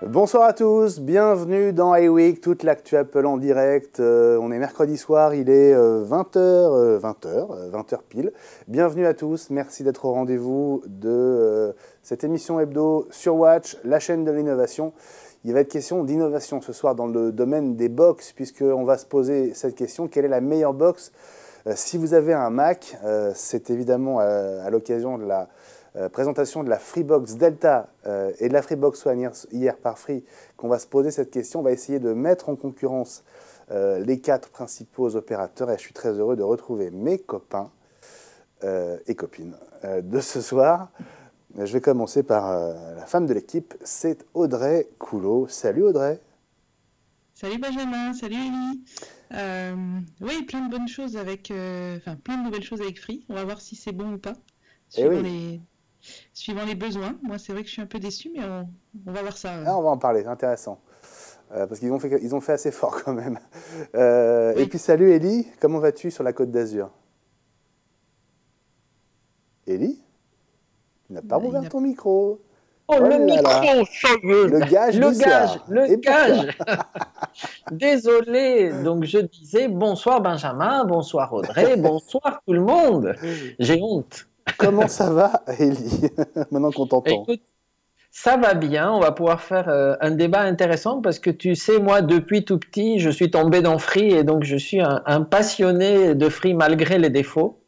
Bonsoir à tous, bienvenue dans iWeek, toute l'actu Apple en direct. On est mercredi soir, il est 20h pile. Bienvenue à tous, merci d'être au rendez-vous de cette émission hebdo sur Watch, la chaîne de l'innovation. Il va être question d'innovation ce soir dans le domaine des box, puisqu'on va se poser cette question, quelle est la meilleure box si vous avez un Mac? C'est évidemment à l'occasion de la présentation de la Freebox Delta et de la Freebox One hier par Free qu'on va se poser cette question. On va essayer de mettre en concurrence les 4 principaux opérateurs et je suis très heureux de retrouver mes copains et copines de ce soir. Je vais commencer par la femme de l'équipe, c'est Audrey Coulot. Salut Audrey. Salut Benjamin, salut Élie. Oui, plein de bonnes choses avec, plein de nouvelles choses avec Free. On va voir si c'est bon ou pas. Suivant les besoins. Moi, c'est vrai que je suis un peu déçu, mais on va voir ça. Ah, on va en parler, c'est intéressant. Parce qu'ils ont fait assez fort quand même. Oui. Et puis salut Élie, comment vas-tu sur la Côte d'Azur? Élie, tu n'as pas rouvert ton micro. Oh, le micro, ça y est. Le gage du soir. Le gage. Désolé. Donc, je disais bonsoir Benjamin, bonsoir Audrey, bonsoir tout le monde. J'ai honte. Comment ça va, Élie, maintenant qu'on t'entend? Écoute, ça va bien. On va pouvoir faire un débat intéressant parce que tu sais, moi, depuis tout petit, je suis tombé dans Free et donc je suis un passionné de Free malgré les défauts.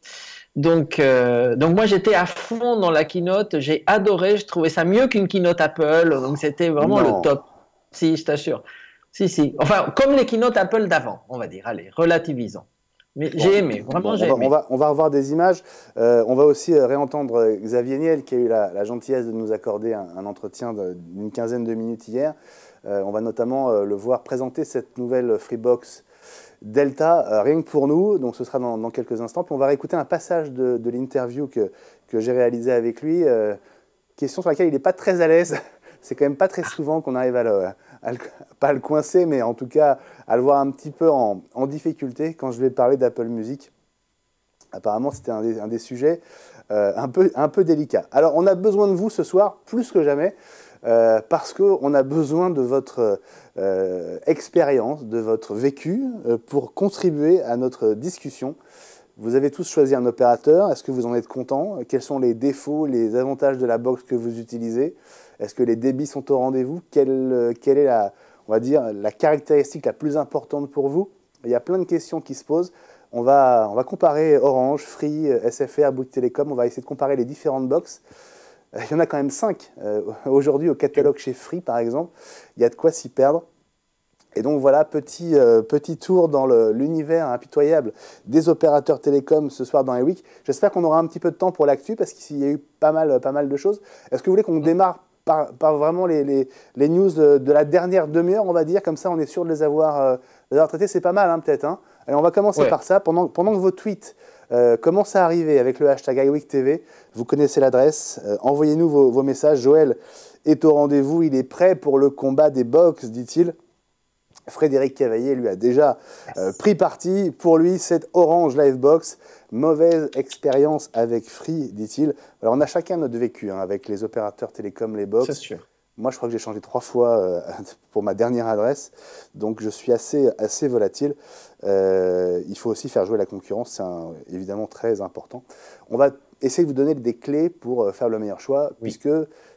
Donc moi j'étais à fond dans la keynote, j'ai adoré, je trouvais ça mieux qu'une keynote Apple, donc c'était vraiment le top. Si, je t'assure. Si. Enfin, comme les keynotes Apple d'avant, on va dire. Allez, relativisons. Mais j'ai aimé, vraiment j'ai aimé. On va revoir des images. On va aussi réentendre Xavier Niel qui a eu la gentillesse de nous accorder un entretien d'une quinzaine de minutes hier. On va notamment le voir présenter cette nouvelle Freebox Delta, rien que pour nous, donc ce sera dans quelques instants. Puis on va réécouter un passage de l'interview que j'ai réalisé avec lui, question sur laquelle il n'est pas très à l'aise. C'est quand même pas très souvent qu'on arrive pas à le coincer, mais en tout cas à le voir un petit peu en difficulté quand je vais parler d'Apple Music. Apparemment, c'était un des sujets un peu délicats. Alors, on a besoin de vous ce soir, plus que jamais, parce qu'on a besoin de votre expérience, de votre vécu, pour contribuer à notre discussion. Vous avez tous choisi un opérateur. Est-ce que vous en êtes contents? Quels sont les défauts, les avantages de la box que vous utilisez? Est-ce que les débits sont au rendez-vous? Quelle est on va dire, la caractéristique la plus importante pour vous? Il y a plein de questions qui se posent. On va comparer Orange, Free, SFR, Bouygues Télécom. On va essayer de comparer les différentes box. Il y en a quand même 5 aujourd'hui au catalogue chez Free, par exemple. Il y a de quoi s'y perdre. Et donc voilà, petit tour dans l'univers impitoyable des opérateurs télécoms ce soir dans iWeek. J'espère qu'on aura un petit peu de temps pour l'actu parce qu'il y a eu pas mal de choses. Est-ce que vous voulez qu'on démarre par vraiment les news de la dernière demi-heure, on va dire, comme ça on est sûr de les avoir traités? C'est pas mal, hein, peut-être. Hein. Allez, on va commencer par ça. Pendant que vos tweets commencent à arriver avec le hashtag iWeekTV, vous connaissez l'adresse. Envoyez-nous vos messages. Joël est au rendez-vous. Il est prêt pour le combat des box, dit-il. Frédéric Cavaillé, lui, a déjà pris parti. Pour lui, cette Orange Livebox. Mauvaise expérience avec Free, dit-il. Alors, on a chacun notre vécu avec les opérateurs télécoms, les box. C'est sûr. Moi, je crois que j'ai changé 3 fois pour ma dernière adresse. Donc, je suis assez volatile. Il faut aussi faire jouer la concurrence. C'est évidemment très important. On va essayer de vous donner des clés pour faire le meilleur choix, puisque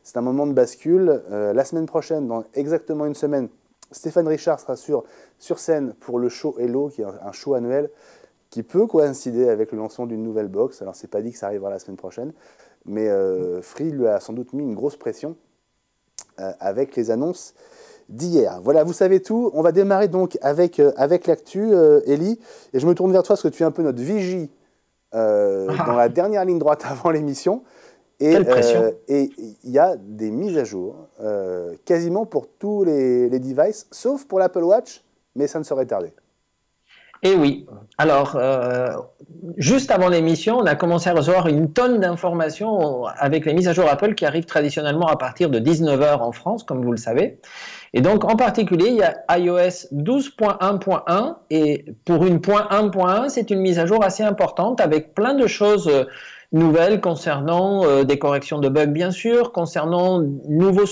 c'est un moment de bascule. La semaine prochaine, dans exactement une semaine, Stéphane Richard sera sur scène pour le show Hello, qui est un show annuel qui peut coïncider avec le lancement d'une nouvelle box. Alors, c'est pas dit que ça arrivera la semaine prochaine, mais Free lui a sans doute mis une grosse pression avec les annonces d'hier. Voilà, vous savez tout. On va démarrer donc avec l'actu, Élie. Et je me tourne vers toi parce que tu es un peu notre vigie dans la dernière ligne droite avant l'émission. Et il y a des mises à jour quasiment pour tous les devices, sauf pour l'Apple Watch, mais ça ne saurait tarder. Et oui. Alors, juste avant l'émission, on a commencé à recevoir une tonne d'informations avec les mises à jour Apple qui arrivent traditionnellement à partir de 19 h en France, comme vous le savez. Et donc, en particulier, il y a iOS 12.1.1 et pour une .1.1, c'est une mise à jour assez importante avec plein de choses nouvelles concernant des corrections de bugs, bien sûr, concernant nouveau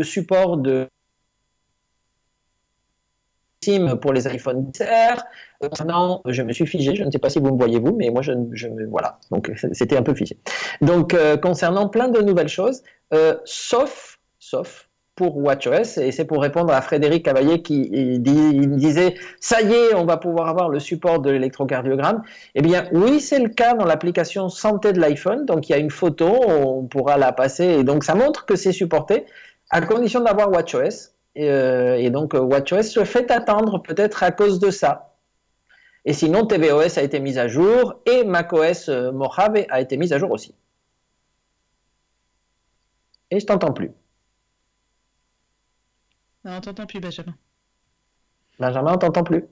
support de SIM pour les iPhone XR. Concernant, je me suis figé, je ne sais pas si vous me voyez vous, mais moi voilà, donc c'était un peu figé. Donc concernant plein de nouvelles choses, sauf pour WatchOS, et c'est pour répondre à Frédéric Cavaillé qui disait ça y est, on va pouvoir avoir le support de l'électrocardiogramme. Eh bien oui, c'est le cas dans l'application santé de l'iPhone, donc il y a une photo, on pourra la passer, et donc ça montre que c'est supporté, à condition d'avoir WatchOS. Et donc WatchOS se fait attendre peut-être à cause de ça. Et sinon, tvOS a été mise à jour et macOS Mojave a été mise à jour aussi. Et je t'entends plus. Non, on t'entend plus, Benjamin. Benjamin, on t'entend plus.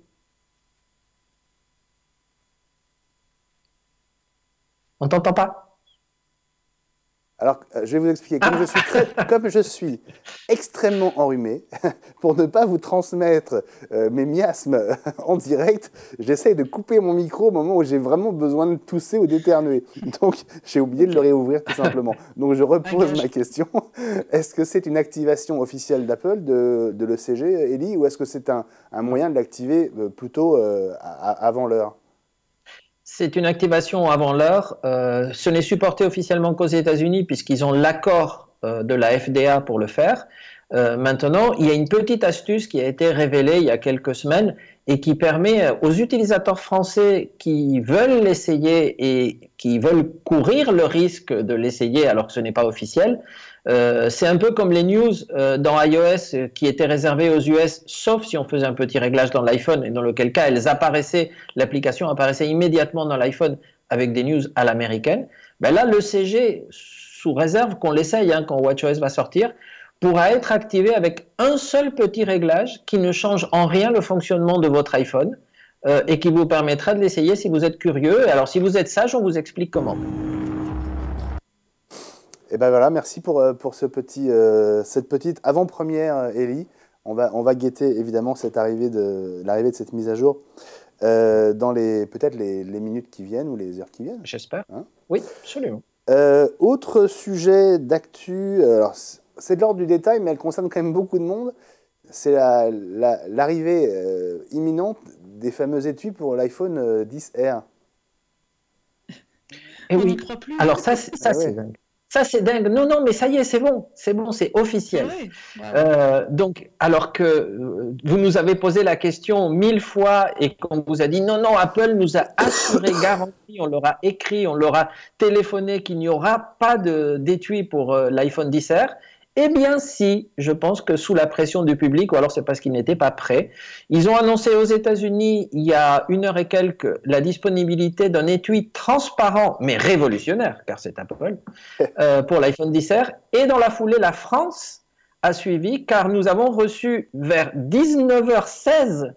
On t'entend pas. Alors, je vais vous expliquer. Comme je suis extrêmement enrhumé, pour ne pas vous transmettre mes miasmes en direct, j'essaye de couper mon micro au moment où j'ai vraiment besoin de tousser ou d'éternuer. Donc, j'ai oublié de le réouvrir tout simplement. Donc, je repose ma question. Est-ce que c'est une activation officielle d'Apple de l'ECG, Ellie, ou est-ce que c'est un moyen de l'activer plutôt avant l'heure ? C'est une activation avant l'heure. Ce n'est supporté officiellement qu'aux États-Unis puisqu'ils ont l'accord de la FDA pour le faire. Maintenant, il y a une petite astuce qui a été révélée il y a quelques semaines et qui permet aux utilisateurs français qui veulent l'essayer et qui veulent courir le risque de l'essayer alors que ce n'est pas officiel. C'est un peu comme les news dans iOS qui étaient réservées aux US, sauf si on faisait un petit réglage dans l'iPhone, et dans lequel cas l'application apparaissait immédiatement dans l'iPhone avec des news à l'américaine. Ben là, l'ECG, sous réserve qu'on l'essaye quand WatchOS va sortir, pourra être activé avec un seul petit réglage qui ne change en rien le fonctionnement de votre iPhone et qui vous permettra de l'essayer si vous êtes curieux. Alors, si vous êtes sage, on vous explique comment. Et ben voilà, merci pour cette petite avant-première, Ellie. On va guetter évidemment l'arrivée de cette mise à jour dans peut-être les minutes qui viennent ou les heures qui viennent. J'espère. Hein, oui, absolument. Autre sujet d'actu, alors c'est de l'ordre du détail, mais elle concerne quand même beaucoup de monde. C'est l'arrivée imminente des fameux étuis pour l'iPhone XR. Et oui. Alors ça c'est dingue. Ça, c'est dingue. Non, mais ça y est, c'est bon, c'est officiel. Oui. Donc, alors que vous nous avez posé la question 1000 fois et qu'on vous a dit non, Apple nous a assuré, garanti, on leur a écrit, on leur a téléphoné qu'il n'y aura pas d'étui pour l'iPhone XR. Eh bien si, je pense que sous la pression du public, ou alors c'est parce qu'ils n'étaient pas prêts, ils ont annoncé aux États-Unis il y a 1 heure et quelques la disponibilité d'un étui transparent, mais révolutionnaire, car c'est Apple, pour l'iPhone XR. Et dans la foulée, la France a suivi, car nous avons reçu vers 19h16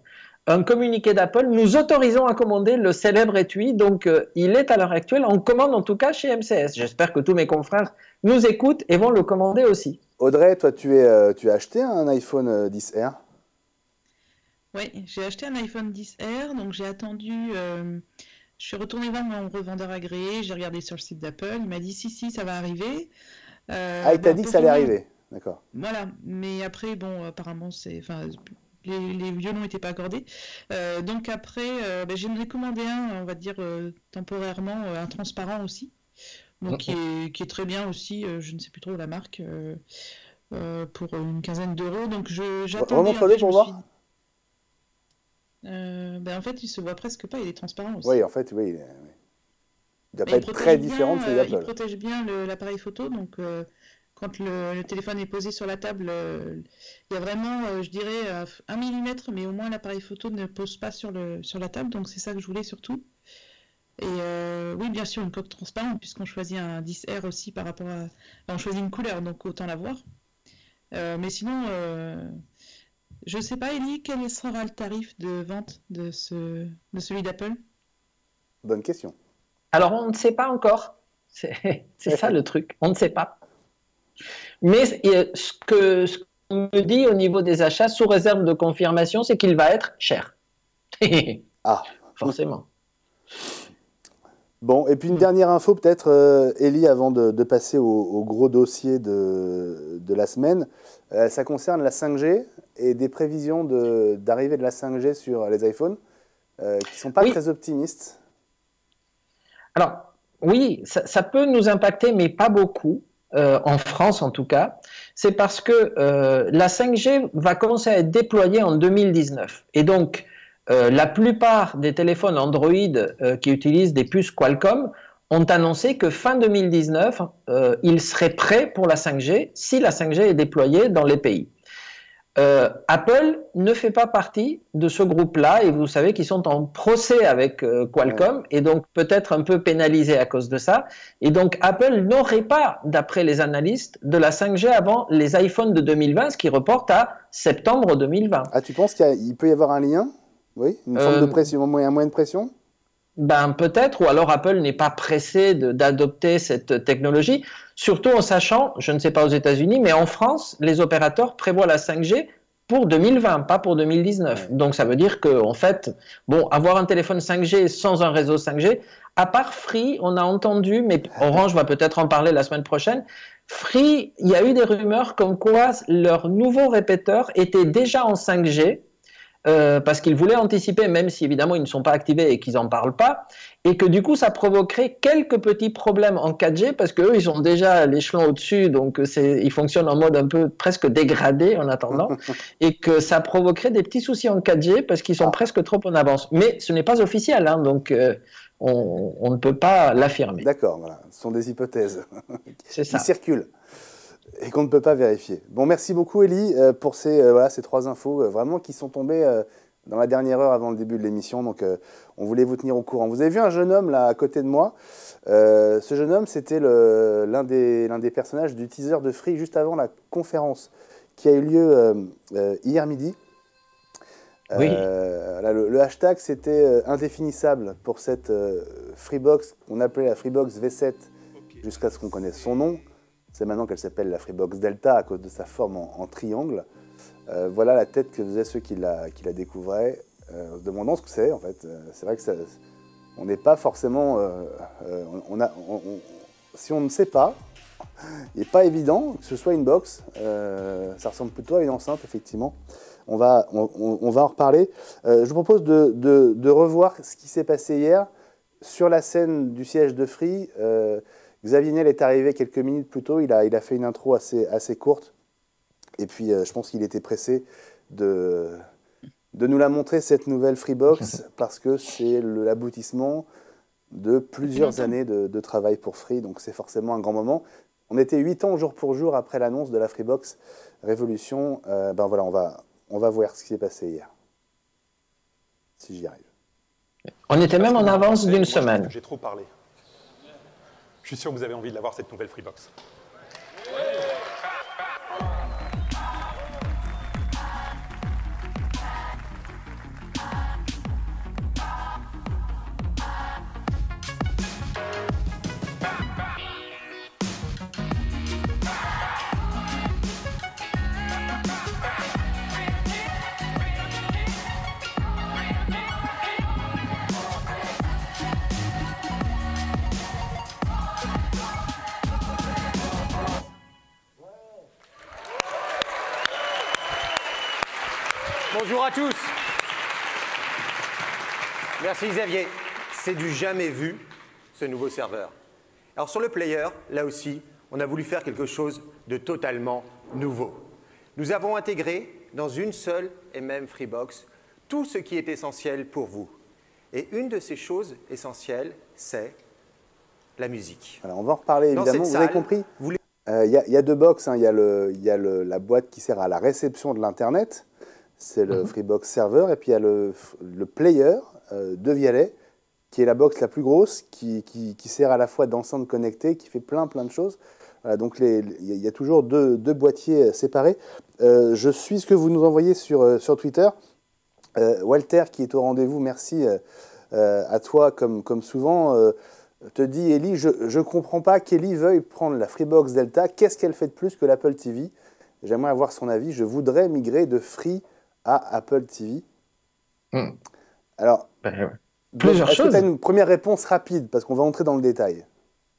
un communiqué d'Apple nous autorisant à commander le célèbre étui. Donc, il est à l'heure actuelle en commande, en tout cas chez MCS. J'espère que tous mes confrères nous écoutent et vont le commander aussi. Audrey, toi, tu as acheté un iPhone XR ? Oui, j'ai acheté un iPhone XR, donc j'ai attendu. Je suis retournée voir mon revendeur agréé, j'ai regardé sur le site d'Apple, il m'a dit si, ça va arriver. Il t'a dit que ça allait arriver, d'accord. Voilà, mais après, bon, apparemment, les violons n'étaient pas accordés. Donc après, j'en ai commandé un, on va dire, temporairement, un transparent aussi. Donc qui est très bien aussi, je ne sais plus trop la marque, pour une quinzaine d'euros. Donc j'attendais. Remontre-le pour voir. En fait, il se voit presque pas, il est transparent aussi. Oui, en fait, oui. Il doit pas être très différent de celui d'Apple. Il protège bien l'appareil photo, donc quand le téléphone est posé sur la table, il y a vraiment, je dirais, 1 mm, mais au moins l'appareil photo ne pose pas sur la table, donc c'est ça que je voulais surtout. Et oui, bien sûr, une coque transparente, puisqu'on choisit un 10R aussi par rapport à... on choisit une couleur, donc autant l'avoir. Mais sinon, Je sais pas, Ellie, quel sera le tarif de vente de celui d'Apple? Bonne question. Alors, on ne sait pas encore. C'est ça le truc. On ne sait pas. Mais ce qu'on me dit au niveau des achats, sous réserve de confirmation, c'est qu'il va être cher. Ah. Forcément. Bon, et puis une dernière info peut-être, Ellie, avant de passer au gros dossier de la semaine. Ça concerne la 5G et des prévisions d'arrivée de la 5G sur les iPhones qui ne sont pas très optimistes. Alors, oui, ça peut nous impacter, mais pas beaucoup, en France en tout cas. C'est parce que la 5G va commencer à être déployée en 2019. Et donc, la plupart des téléphones Android qui utilisent des puces Qualcomm ont annoncé que fin 2019, ils seraient prêts pour la 5G si la 5G est déployée dans les pays. Apple ne fait pas partie de ce groupe-là et vous savez qu'ils sont en procès avec Qualcomm et donc peut-être un peu pénalisés à cause de ça. Et donc Apple n'aurait pas, d'après les analystes, de la 5G avant les iPhones de 2020, ce qui reporte à septembre 2020. Ah, tu penses qu'il peut y avoir un lien? Oui, une forme de pression, un moyen de pression? Ben peut-être, ou alors Apple n'est pas pressé d'adopter cette technologie, surtout en sachant, je ne sais pas aux États-Unis, mais en France, les opérateurs prévoient la 5G pour 2020, pas pour 2019. Ouais. Donc ça veut dire que, en fait, bon, avoir un téléphone 5G sans un réseau 5G, à part Free, on a entendu, mais Orange va peut-être en parler la semaine prochaine. Free, il y a eu des rumeurs comme quoi leur nouveau répéteur était déjà en 5G. Parce qu'ils voulaient anticiper, même si évidemment ils ne sont pas activés et qu'ils n'en parlent pas, et que du coup ça provoquerait quelques petits problèmes en 4G, parce qu'eux ils ont déjà l'échelon au-dessus, donc ils fonctionnent en mode un peu presque dégradé en attendant, et que ça provoquerait des petits soucis en 4G parce qu'ils sont presque trop en avance. Mais ce n'est pas officiel, hein, donc on ne peut pas l'affirmer. D'accord, voilà, ce sont des hypothèses qui circulent et qu'on ne peut pas vérifier. Bon, merci beaucoup Ellie pour ces 3 infos vraiment qui sont tombées dans la dernière heure avant le début de l'émission. Donc on voulait vous tenir au courant. Vous avez vu un jeune homme là à côté de moi. Ce jeune homme, c'était l'un des personnages du teaser de Free juste avant la conférence qui a eu lieu hier midi. Oui. Le hashtag, c'était indéfinissable pour cette Freebox qu'on appelait la Freebox V7 jusqu'à ce qu'on connaisse son nom. C'est maintenant qu'elle s'appelle la Freebox Delta à cause de sa forme en triangle. Voilà la tête que faisaient ceux qui la découvraient, se demandant ce que c'est en fait. C'est vrai que on n'est pas forcément... si on ne sait pas, il n'est pas évident que ce soit une box. Ça ressemble plutôt à une enceinte, effectivement. On va en reparler. Je vous propose de revoir ce qui s'est passé hier sur la scène du siège de Free. Xavier Niel est arrivé quelques minutes plus tôt. Il a fait une intro assez courte. Et puis, je pense qu'il était pressé de nous la montrer, cette nouvelle Freebox, parce que c'est l'aboutissement de plusieurs années de travail pour Free. Donc, c'est forcément un grand moment. On était 8 ans jour pour jour après l'annonce de la Freebox Révolution. Voilà, on va voir ce qui s'est passé hier. Si j'y arrive. On était même en avance d'une semaine. J'ai trop parlé. Je suis sûr que vous avez envie de l'avoir, cette nouvelle Freebox. Bonjour à tous. Merci Xavier. C'est du jamais vu, ce nouveau serveur. Alors sur le player, là aussi, on a voulu faire quelque chose de totalement nouveau. Nous avons intégré dans une seule et même Freebox tout ce qui est essentiel pour vous. Et une de ces choses essentielles, c'est la musique. Alors on va en reparler évidemment, vous avez compris. Il y a deux box, hein. Il y a la boîte qui sert à la réception de l'Internet, c'est le Freebox Server, et puis il y a le player de Vialet, qui est la box la plus grosse, qui sert à la fois d'enceinte connectée, qui fait plein de choses. Voilà, donc il y a toujours deux boîtiers séparés. Je suis ce que vous nous envoyez sur Twitter. Walter, qui est au rendez-vous, merci à toi, comme souvent, te dit, Ellie, je ne comprends pas qu'Ellie veuille prendre la Freebox Delta. Qu'est-ce qu'elle fait de plus que l'Apple TV? J'aimerais avoir son avis. Je voudrais migrer de Free à Apple TV. Alors, plusieurs est-ce que choses. tu as une première réponse rapide, parce qu'on va entrer dans le détail?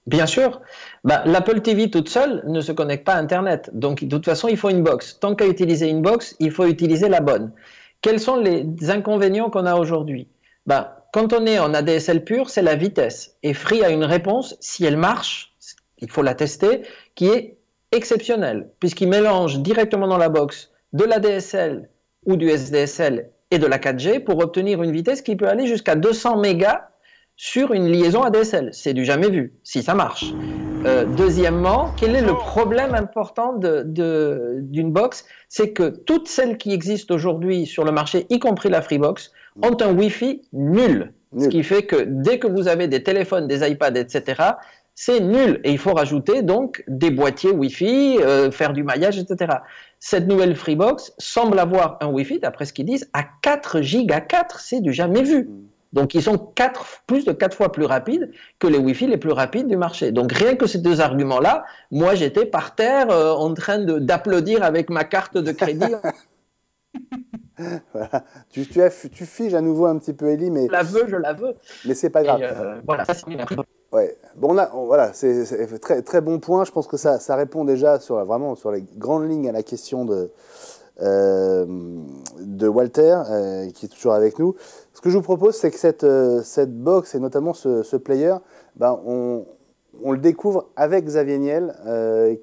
Bien sûr, l'Apple TV toute seule ne se connecte pas à Internet. Donc, de toute façon, il faut une box. Tant qu'à utiliser une box, il faut utiliser la bonne. Quels sont les inconvénients qu'on a aujourd'hui? Quand on est en ADSL pur, c'est la vitesse. Et Free a une réponse, si elle marche, il faut la tester, qui est exceptionnelle, puisqu'il mélange directement dans la box de l'ADSL ou du SDSL et de la 4G pour obtenir une vitesse qui peut aller jusqu'à 200 mégas sur une liaison ADSL. C'est du jamais vu, si ça marche. Deuxièmement, quel est le problème important d'une box? C'est que toutes celles qui existent aujourd'hui sur le marché, y compris la Freebox, ont un Wi-Fi nul. Ce qui fait que dès que vous avez des téléphones, des iPads, etc., c'est nul. Et il faut rajouter donc des boîtiers Wi-Fi, faire du maillage, etc. Cette nouvelle Freebox semble avoir un Wi-Fi, d'après ce qu'ils disent, à 4 giga 4. C'est du jamais vu. Donc, ils sont plus de 4 fois plus rapides que les Wi-Fi les plus rapides du marché. Donc, rien que ces deux arguments-là, moi, j'étais par terre en train d'applaudir avec ma carte de crédit. Voilà. Tu figes à nouveau un petit peu, Ellie, mais... Je la veux. Mais c'est pas grave. Voilà, ça c'est une ouais. Bon, voilà, c'est très, très bon point. Je pense que ça répond déjà vraiment sur les grandes lignes à la question de Walter, qui est toujours avec nous. Ce que je vous propose, c'est que cette box et notamment ce player, on le découvre avec Xavier Niel,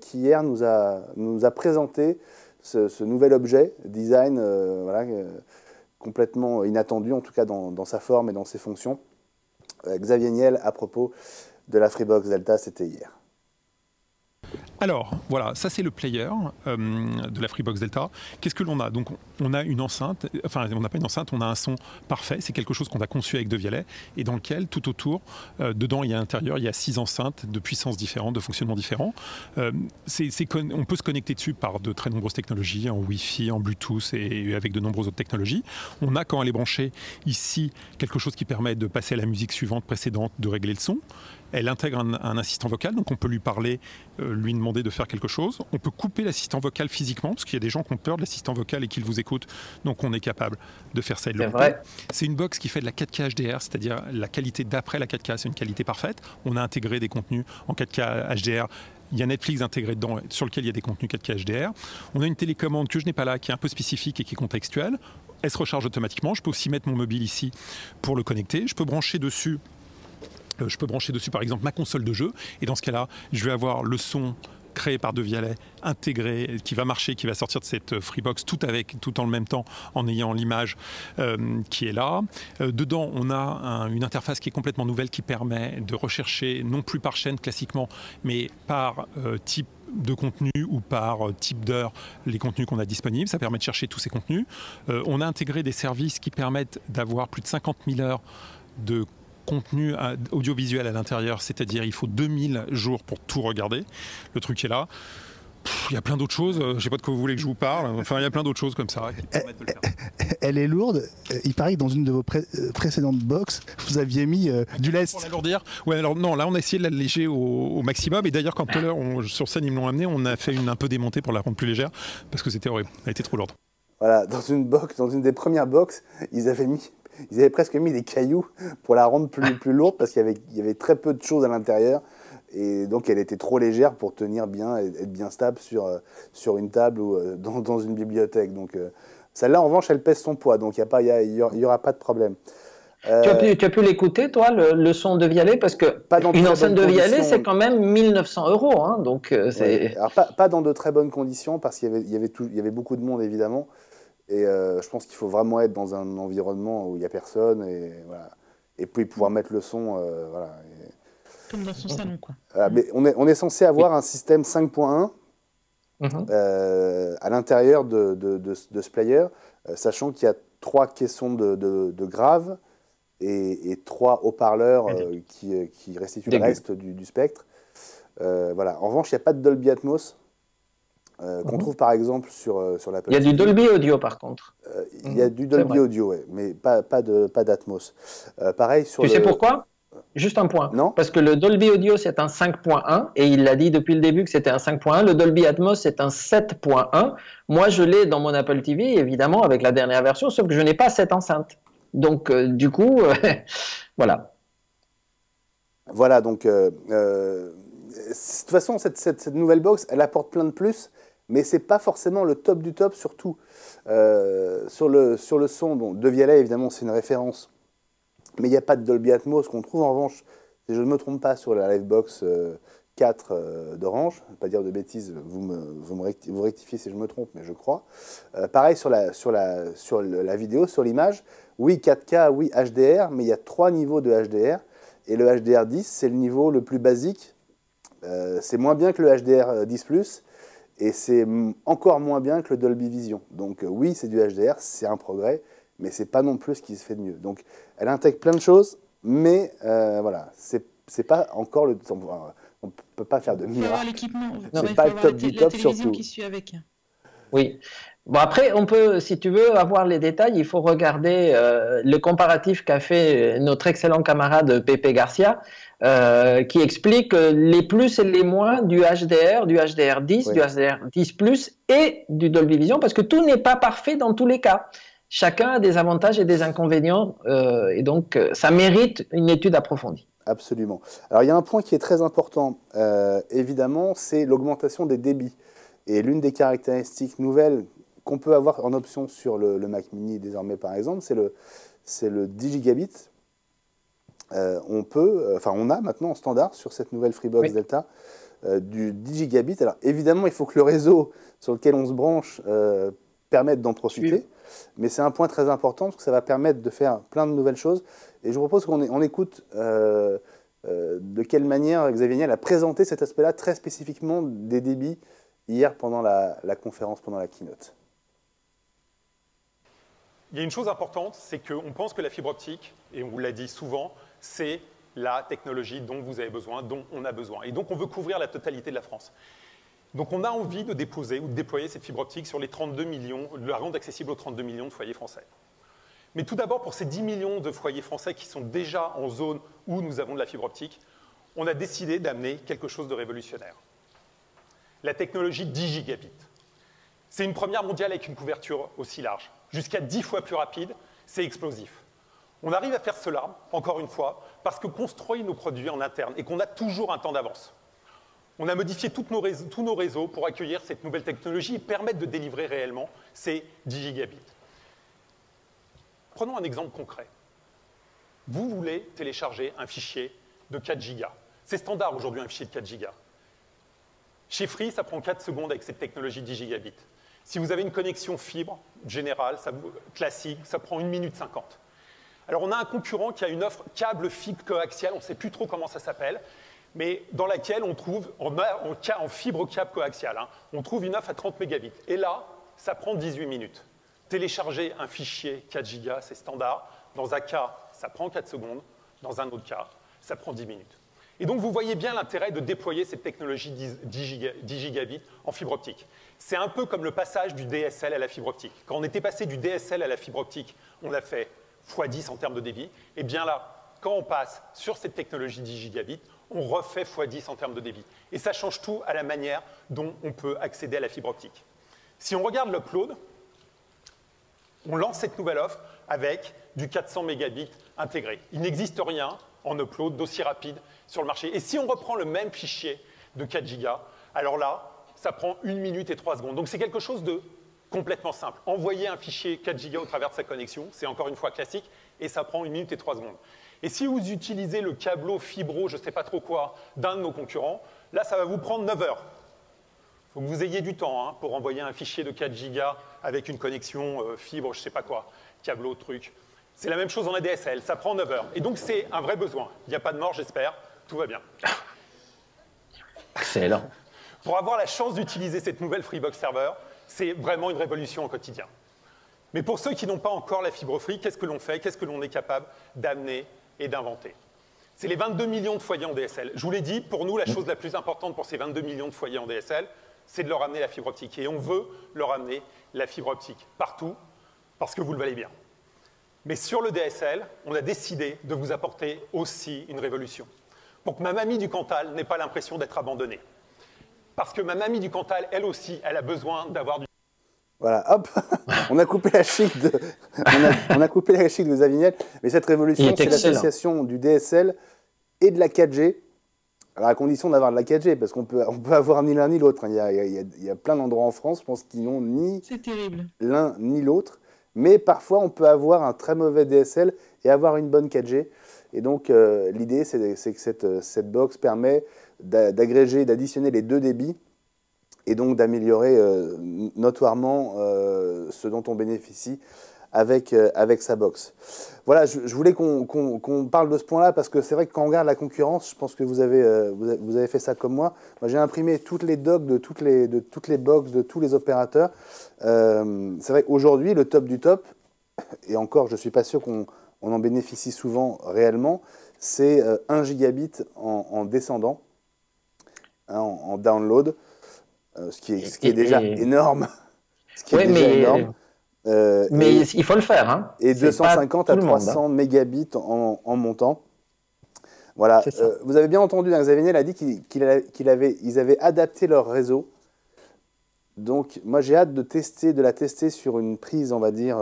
qui hier nous a présenté ce nouvel objet, design complètement inattendu, en tout cas dans sa forme et dans ses fonctions. Xavier Niel à propos de la Freebox Delta, c'était hier. Alors, voilà, ça c'est le player de la Freebox Delta. Qu'est-ce que l'on a? Donc, on a une enceinte, enfin, on n'a pas une enceinte, on a un son parfait. C'est quelque chose qu'on a conçu avec De Vialet et dans lequel, tout autour, dedans, il y a à l'intérieur, il y a 6 enceintes de puissances différentes, de fonctionnements différents. On peut se connecter dessus par de très nombreuses technologies, en Wi-Fi, en Bluetooth et avec de nombreuses autres technologies. On a, quand elle est branchée, ici, quelque chose qui permet de passer à la musique suivante, précédente, de régler le son. Elle intègre un assistant vocal, donc on peut lui parler, lui demander de faire quelque chose. On peut couper l'assistant vocal physiquement, parce qu'il y a des gens qui ont peur de l'assistant vocal et qui vous écoutent, donc on est capable de faire ça et de le couper. C'est une box qui fait de la 4K HDR, c'est-à-dire la qualité d'après la 4K, c'est une qualité parfaite. On a intégré des contenus en 4K HDR. Il y a Netflix intégré dedans, sur lequel il y a des contenus 4K HDR. On a une télécommande que je n'ai pas là, qui est un peu spécifique et qui est contextuelle. Elle se recharge automatiquement. Je peux aussi mettre mon mobile ici pour le connecter. Je peux brancher dessus par exemple ma console de jeu et dans ce cas-là, je vais avoir le son créé par De Vialet, intégré, qui va marcher, qui va sortir de cette Freebox tout en le même temps en ayant l'image qui est là. Dedans, on a une interface qui est complètement nouvelle qui permet de rechercher non plus par chaîne classiquement, mais par type de contenu ou par type d'heure les contenus qu'on a disponibles. Ça permet de chercher tous ces contenus. On a intégré des services qui permettent d'avoir plus de 50 000 heures de contenu audiovisuel à l'intérieur, c'est-à-dire il faut 2000 jours pour tout regarder. Le truc est là. Il y a plein d'autres choses, je ne sais pas de quoi vous voulez que je vous parle, enfin il y a plein d'autres choses comme ça qui permettent de le faire. Elle est lourde, il paraît que dans une de vos précédentes box, vous aviez mis du lest. Pour l'alourdir, ouais, alors non, là on a essayé de l'alléger au maximum et d'ailleurs quand tout à l'heure sur scène ils me l'ont amené, on a fait un peu démonter pour la rendre plus légère parce que c'était horrible, elle était trop lourde. Voilà, dans une des premières box, ils avaient presque mis des cailloux pour la rendre plus lourde parce qu'il y avait très peu de choses à l'intérieur et donc elle était trop légère pour tenir bien et être bien stable sur une table ou dans une bibliothèque. Donc celle-là en revanche elle pèse son poids donc il y aura pas de problème. Tu as pu l'écouter toi le son de Vialet parce que une enceinte de Vialet c'est quand même 1900 €, hein, donc c'est. Ouais. Alors pas dans de très bonnes conditions parce qu'il y avait beaucoup de monde évidemment. Et je pense qu'il faut vraiment être dans un environnement où il n'y a personne et, voilà. Et puis pouvoir mettre le son. Voilà. Comme dans son salon, quoi. Voilà, mais on est censé avoir un système 5.1 à l'intérieur de ce player, sachant qu'il y a 3 caissons de graves et 3 haut-parleurs qui restituent le reste du spectre. Voilà. En revanche, il n'y a pas de Dolby Atmos qu'on trouve par exemple sur l'Apple Il y a TV. du Dolby Audio par contre. Il y a du Dolby Audio, ouais, mais pas d'Atmos. Pareil sur Tu sais pourquoi? Juste un point. Non. Parce que le Dolby Audio, c'est un 5.1 et il l'a dit depuis le début que c'était un 5.1. Le Dolby Atmos, c'est un 7.1. Moi, je l'ai dans mon Apple TV, évidemment, avec la dernière version, sauf que je n'ai pas cette enceinte. Donc, du coup, voilà. Voilà, donc, de toute façon, cette nouvelle box, elle apporte plein de plus, mais c'est pas forcément le top du top, surtout sur le son. Bon, De Vialet, évidemment, c'est une référence, mais il n'y a pas de Dolby Atmos qu'on trouve en revanche, si je ne me trompe pas, sur la Livebox 4 d'Orange. Je ne vais pas dire de bêtises, vous rectifiez si je me trompe, mais je crois. Pareil sur la vidéo, sur l'image, oui 4K, oui HDR, mais il y a 3 niveaux de HDR, et le HDR10, c'est le niveau le plus basique. C'est moins bien que le HDR10+, et c'est encore moins bien que le Dolby Vision. Donc oui, c'est du HDR, c'est un progrès, mais c'est pas non plus ce qui se fait de mieux. Donc elle intègre plein de choses, mais voilà, c'est pas encore le... On ne peut pas faire de Il faut avoir miracle. l'équipement. C'est pas le top du top, télévision surtout. qui suit avec. Oui. Bon, après, on peut, si tu veux avoir les détails, il faut regarder le comparatif qu'a fait notre excellent camarade Pepe Garcia, qui explique les plus et les moins du HDR, du HDR10, Oui. du HDR10+, et du Dolby Vision, parce que tout n'est pas parfait dans tous les cas. Chacun a des avantages et des inconvénients, et donc ça mérite une étude approfondie. Absolument. Alors il y a un point qui est très important, évidemment, c'est l'augmentation des débits. Et l'une des caractéristiques nouvelles qu'on peut avoir en option sur le Mac Mini désormais par exemple, c'est le 10 gigabits. On a maintenant en standard sur cette nouvelle Freebox Delta du 10 gigabits. Alors évidemment, il faut que le réseau sur lequel on se branche permette d'en profiter. Mais c'est un point très important parce que ça va permettre de faire plein de nouvelles choses. Et je vous propose qu'on écoute de quelle manière Xavier Niel a présenté cet aspect-là très spécifiquement des débits hier pendant la conférence, pendant la keynote. Il y a une chose importante, c'est qu'on pense que la fibre optique, et on vous l'a dit souvent, c'est la technologie dont vous avez besoin, dont on a besoin. Et donc on veut couvrir la totalité de la France. Donc on a envie de déposer ou de déployer cette fibre optique sur les 32 millions, de la rendre accessible aux 32 millions de foyers français. Mais tout d'abord, pour ces 10 millions de foyers français qui sont déjà en zone où nous avons de la fibre optique, on a décidé d'amener quelque chose de révolutionnaire. La technologie 10 gigabits. C'est une première mondiale avec une couverture aussi large. Jusqu'à 10 fois plus rapide, c'est explosif. On arrive à faire cela, encore une fois, parce qu'on construit nos produits en interne et qu'on a toujours un temps d'avance. On a modifié tous nos réseaux pour accueillir cette nouvelle technologie et permettre de délivrer réellement ces 10 gigabits. Prenons un exemple concret. Vous voulez télécharger un fichier de 4 gigas. C'est standard aujourd'hui un fichier de 4 gigas. Chez Free, ça prend 4 secondes avec cette technologie 10 gigabits. Si vous avez une connexion fibre générale, classique, ça prend 1 minute 50. Alors on a un concurrent qui a une offre câble fibre coaxiale, on ne sait plus trop comment ça s'appelle, mais dans laquelle on trouve, en fibre câble coaxiale, on trouve une offre à 30 mégabits. Et là, ça prend 18 minutes. Télécharger un fichier 4 gigas, c'est standard. Dans un cas, ça prend 4 secondes. Dans un autre cas, ça prend 10 minutes. Et donc, vous voyez bien l'intérêt de déployer cette technologie 10 gigabits en fibre optique. C'est un peu comme le passage du DSL à la fibre optique. Quand on était passé du DSL à la fibre optique, on l'a fait x10 en termes de débit. Et bien là, quand on passe sur cette technologie 10 gigabits, on refait x10 en termes de débit. Et ça change tout à la manière dont on peut accéder à la fibre optique. Si on regarde l'upload, on lance cette nouvelle offre avec du 400 mégabits intégré. Il n'existe rien en upload d'aussi rapide sur le marché. Et si on reprend le même fichier de 4 gigas, alors là, ça prend 1 minute et 3 secondes. Donc c'est quelque chose de complètement simple. Envoyer un fichier 4 gigas au travers de sa connexion, c'est encore une fois classique, et ça prend 1 minute et 3 secondes. Et si vous utilisez le câbleau fibro, je ne sais pas trop quoi, d'un de nos concurrents, là, ça va vous prendre 9 heures. Il faut que vous ayez du temps pour envoyer un fichier de 4 gigas avec une connexion fibre, je ne sais pas quoi, câbleau, truc. C'est la même chose en ADSL, ça prend 9 heures. Et donc, c'est un vrai besoin. Il n'y a pas de mort, j'espère. Tout va bien. Excellent. Pour avoir la chance d'utiliser cette nouvelle Freebox Server, c'est vraiment une révolution au quotidien. Mais pour ceux qui n'ont pas encore la fibre Free, qu'est-ce que l'on fait? Qu'est-ce que l'on est capable d'amener et d'inventer? C'est les 22 millions de foyers en DSL. Je vous l'ai dit, pour nous, la chose la plus importante pour ces 22 millions de foyers en DSL, c'est de leur amener la fibre optique. Et on veut leur amener la fibre optique partout, parce que vous le valez bien. Mais sur le DSL, on a décidé de vous apporter aussi une révolution. Pour que ma mamie du Cantal n'ait pas l'impression d'être abandonnée. Parce que ma mamie du Cantal, elle aussi, elle a besoin d'avoir du... Voilà, hop, on a coupé la chic de, on a coupé la chic de Xavier Niel. Mais cette révolution, c'est l'association du DSL et de la 4G. Alors, à condition d'avoir de la 4G, parce qu'on peut avoir ni l'un ni l'autre. Il y a plein d'endroits en France, je pense, qui n'ont ni l'un ni l'autre. Mais parfois, on peut avoir un très mauvais DSL et avoir une bonne 4G. Et donc, l'idée, c'est que cette box permet d'agréger, d'additionner les deux débits et donc d'améliorer notoirement ce dont on bénéficie avec sa box. Voilà, je voulais qu'on parle de ce point-là parce que c'est vrai que quand on regarde la concurrence, je pense que vous avez fait ça comme moi. Moi, j'ai imprimé toutes les docs de toutes les box de tous les opérateurs. C'est vrai qu'aujourd'hui, le top du top, et encore, je ne suis pas sûr qu'on en bénéficie souvent réellement, c'est 1 gigabit en descendant, hein, en download, ce qui est déjà énorme. Mais il faut le faire. Hein. Et 250 à 300 mégabits en montant. Voilà. Vous avez bien entendu, hein, Xavier Niel a dit qu'ils avaient adapté leur réseau. Donc, moi, j'ai hâte de la tester sur une prise, on va dire,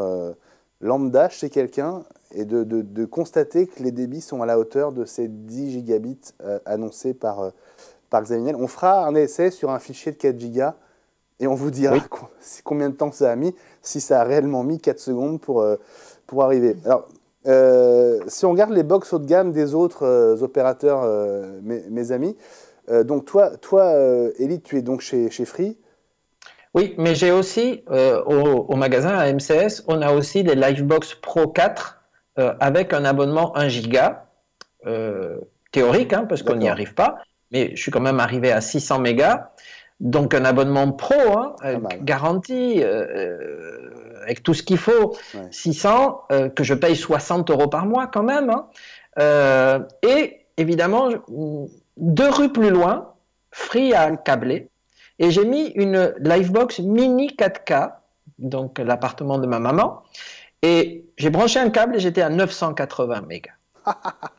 lambda chez quelqu'un et de constater que les débits sont à la hauteur de ces 10 gigabits annoncés par Xavier Niel. On fera un essai sur un fichier de 4 gigas et on vous dira combien de temps ça a mis, si ça a réellement mis 4 secondes pour arriver. Alors, si on regarde les box haut de gamme des autres opérateurs, mes amis, donc toi Élie, tu es donc chez Free. Oui, mais j'ai aussi, au magasin à MCS, on a aussi les Livebox Pro 4 avec un abonnement 1 giga, théorique, hein, parce qu'on n'y arrive pas, mais je suis quand même arrivé à 600 mégas. Donc un abonnement pro, hein, garanti, avec tout ce qu'il faut, 600, que je paye 60 € par mois quand même. Hein. Et évidemment, 2 rues plus loin, Free a câblé, et j'ai mis une Livebox mini 4K, donc l'appartement de ma maman, et j'ai branché un câble et j'étais à 980 mégas.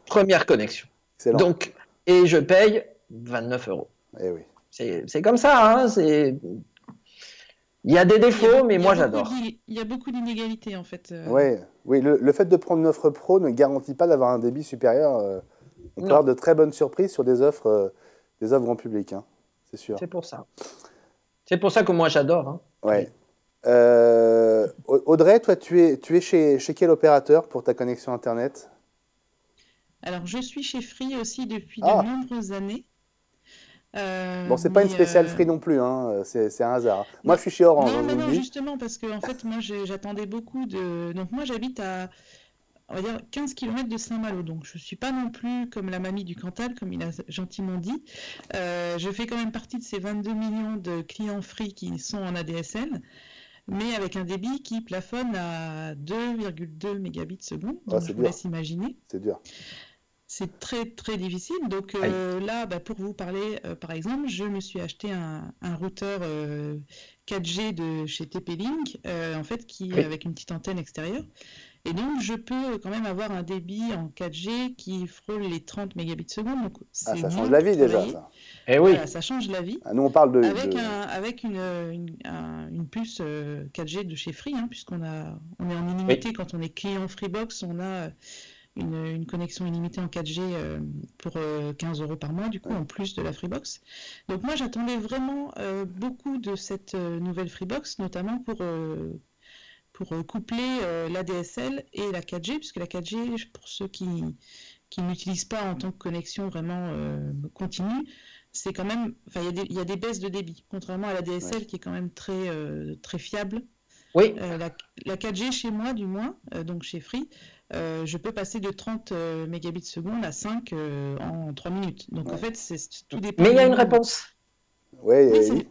Première connexion. Excellent. Donc, et je paye 29 €. Eh oui. C'est comme ça, hein, il y a des défauts, mais moi j'adore. Il y a beaucoup d'inégalités en fait. Oui, le fait de prendre une offre pro ne garantit pas d'avoir un débit supérieur. On peut avoir de très bonnes surprises sur des offres grand public, hein, c'est sûr. C'est pour ça. C'est pour ça que moi j'adore. Hein. Ouais. Audrey, toi tu es chez quel opérateur pour ta connexion Internet? Alors je suis chez Free aussi depuis de nombreuses années. Bon, c'est pas une spéciale Free non plus, hein, c'est un hasard. Moi, je suis chez Orange. Non, justement, parce que en fait, moi, j'attendais beaucoup de... Donc, moi, j'habite à, on va dire, 15 km de Saint-Malo. Donc, je suis pas non plus comme la mamie du Cantal, comme il a gentiment dit. Je fais quand même partie de ces 22 millions de clients Free qui sont en ADSL, mais avec un débit qui plafonne à 2,2 mégabits seconde. Donc, je vous laisse imaginer. C'est dur. C'est très très difficile. Donc là, pour vous parler, par exemple, je me suis acheté un routeur 4G de chez TP-Link, en fait, avec une petite antenne extérieure. Et donc, je peux quand même avoir un débit en 4G qui frôle les 30 mégabits seconde. Donc, ça change la vie déjà, ça. Eh oui. Voilà, ça change la vie. Nous, on parle avec une puce 4G de chez Free, hein, puisqu'on est en illimité. Quand on est client Freebox, on a une connexion illimitée en 4G pour 15 € par mois, du coup, en plus de la Freebox. Donc moi, j'attendais vraiment beaucoup de cette nouvelle Freebox, notamment pour coupler l'ADSL et la 4G, puisque la 4G, pour ceux qui n'utilisent pas en tant que connexion vraiment continue, c'est quand même, il y a des baisses de débit, contrairement à l'ADSL qui est quand même très fiable. Oui. La 4G chez moi, du moins, donc chez Free, je peux passer de 30 mégabits seconde à 5 en 3 minutes. Donc en fait, tout dépend. Mais il y a une réponse. Oui.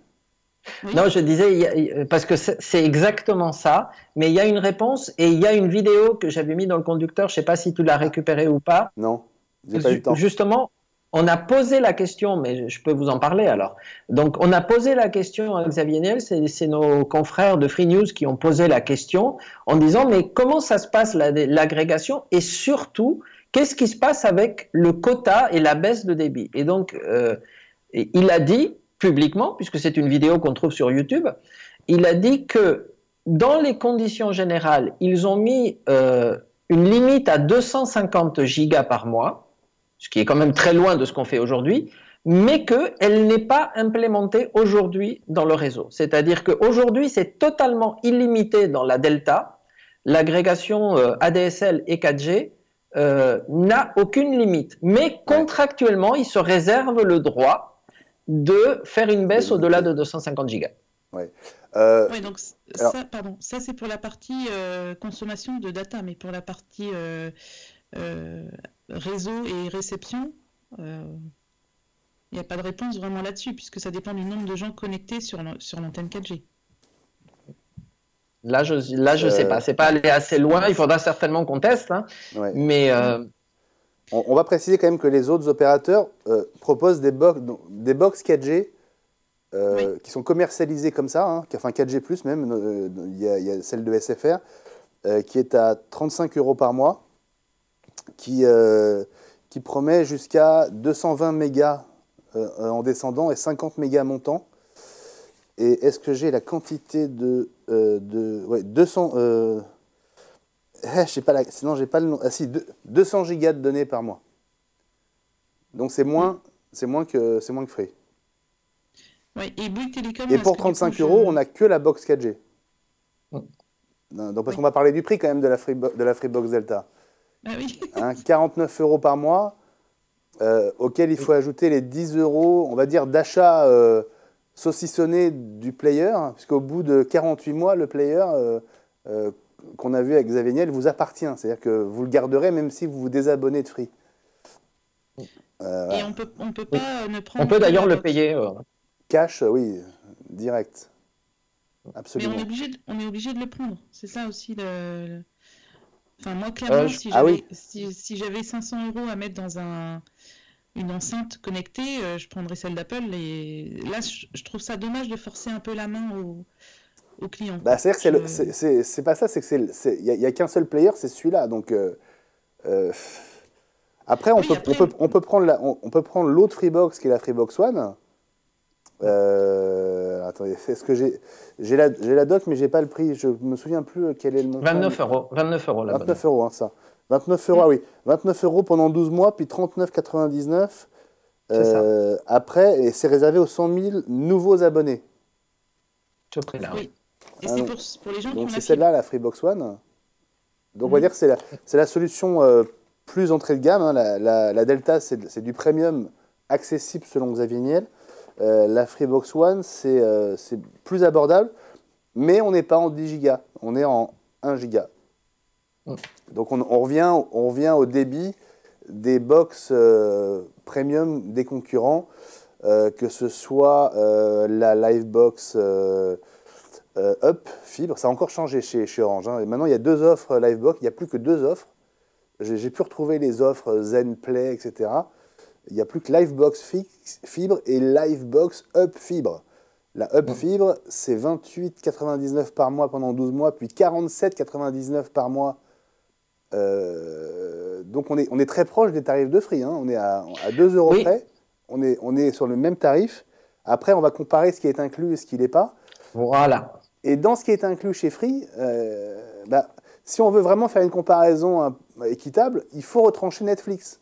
Non, je disais, parce que c'est exactement ça, mais il y a une réponse et il y a une vidéo que j'avais mise dans le conducteur, je ne sais pas si tu l'as récupérée ou pas. Non. J'ai pas eu le temps. Justement, on a posé la question, mais je peux vous en parler alors. Donc, on a posé la question à Xavier Niel, c'est nos confrères de Free News qui ont posé la question en disant, mais comment ça se passe l'agrégation et surtout, qu'est-ce qui se passe avec le quota et la baisse de débit? Et donc, il a dit publiquement, puisque c'est une vidéo qu'on trouve sur YouTube, il a dit que dans les conditions générales, ils ont mis une limite à 250 gigas par mois, ce qui est quand même très loin de ce qu'on fait aujourd'hui, mais qu'elle n'est pas implémentée aujourd'hui dans le réseau. C'est-à-dire qu'aujourd'hui, c'est totalement illimité dans la Delta. L'agrégation ADSL et 4G n'a aucune limite. Mais contractuellement, ils se réservent le droit de faire une baisse au-delà de 250 gigas. Ouais. Oui, donc alors... ça c'est pour la partie consommation de data, mais pour la partie réseau et réception, il n'y a pas de réponse vraiment là-dessus, puisque ça dépend du nombre de gens connectés sur l'antenne 4G. Là, je sais pas. C'est pas aller assez loin. Il faudra certainement qu'on teste. Hein. Ouais. Mais on va préciser quand même que les autres opérateurs proposent des box 4G qui sont commercialisées comme ça, hein, enfin 4G+, même. Il y a celle de SFR qui est à 35 € par mois, qui promet jusqu'à 220 mégas en descendant et 50 mégas montant. Et est-ce que j'ai la quantité de 200 je sais pas sinon j'ai pas le nom. Ah si, 200 gigas de données par mois. Donc c'est moins que Free. Ouais, et Bouygues Télécom. Et pour 35 €, on n'a que la box 4G. Donc parce qu'on va parler du prix quand même de la Freebox Delta. Ah oui. 49 € par mois, auquel il faut ajouter les 10 €, on va dire, d'achat saucissonné du player, puisqu'au bout de 48 mois, le player qu'on a vu avec Xavier Niel vous appartient. C'est-à-dire que vous le garderez même si vous vous désabonnez de Free. Et on peut pas ne prendre. On peut d'ailleurs le payer. Cash, oui, direct. Absolument. Mais on est obligé de le prendre. C'est ça aussi le... Enfin, moi, clairement, si j'avais 500 € à mettre dans une enceinte connectée, je prendrais celle d'Apple. Et là, je trouve ça dommage de forcer un peu la main aux clients. Bah, c'est-à-dire que c'est pas ça, c'est que il y a qu'un seul player, c'est celui-là. Donc après, on peut prendre l'autre Freebox qui est la Freebox One. Attendez, est-ce que j'ai la doc, mais j'ai pas le prix. Je me souviens plus quel est le montant. 29 €. 29 € là. 29 €, hein, ça. 29 €, oui. 29 € pendant 12 mois, puis 39,99 €. Après, et c'est réservé aux 100 000 nouveaux abonnés. Ce prix-là. Oui. Et c'est pour les gens qui ont donc c'est celle-là, la Freebox One. Donc on va dire que c'est la solution plus entrée de gamme. Hein. La Delta, c'est du premium accessible selon Xavier Niel. La Freebox One, c'est plus abordable, mais on n'est pas en 10 gigas, on est en 1 giga. Donc on revient au débit des box premium des concurrents, que ce soit la Livebox Up Fibre. Ça a encore changé chez Orange. Hein. Et maintenant, il y a 2 offres Livebox, il n'y a plus que 2 offres. J'ai pu retrouver les offres Zen Play, etc. Il n'y a plus que Livebox Fibre et Livebox Up Fibre. La Up Fibre, c'est 28,99 € par mois pendant 12 mois, puis 47,99 € par mois. Donc on est très proche des tarifs de Free. Hein. On est à 2 € près. On est sur le même tarif. Après, on va comparer ce qui est inclus et ce qui n'est pas. Voilà. Et dans ce qui est inclus chez Free, si on veut vraiment faire une comparaison équitable, il faut retrancher Netflix.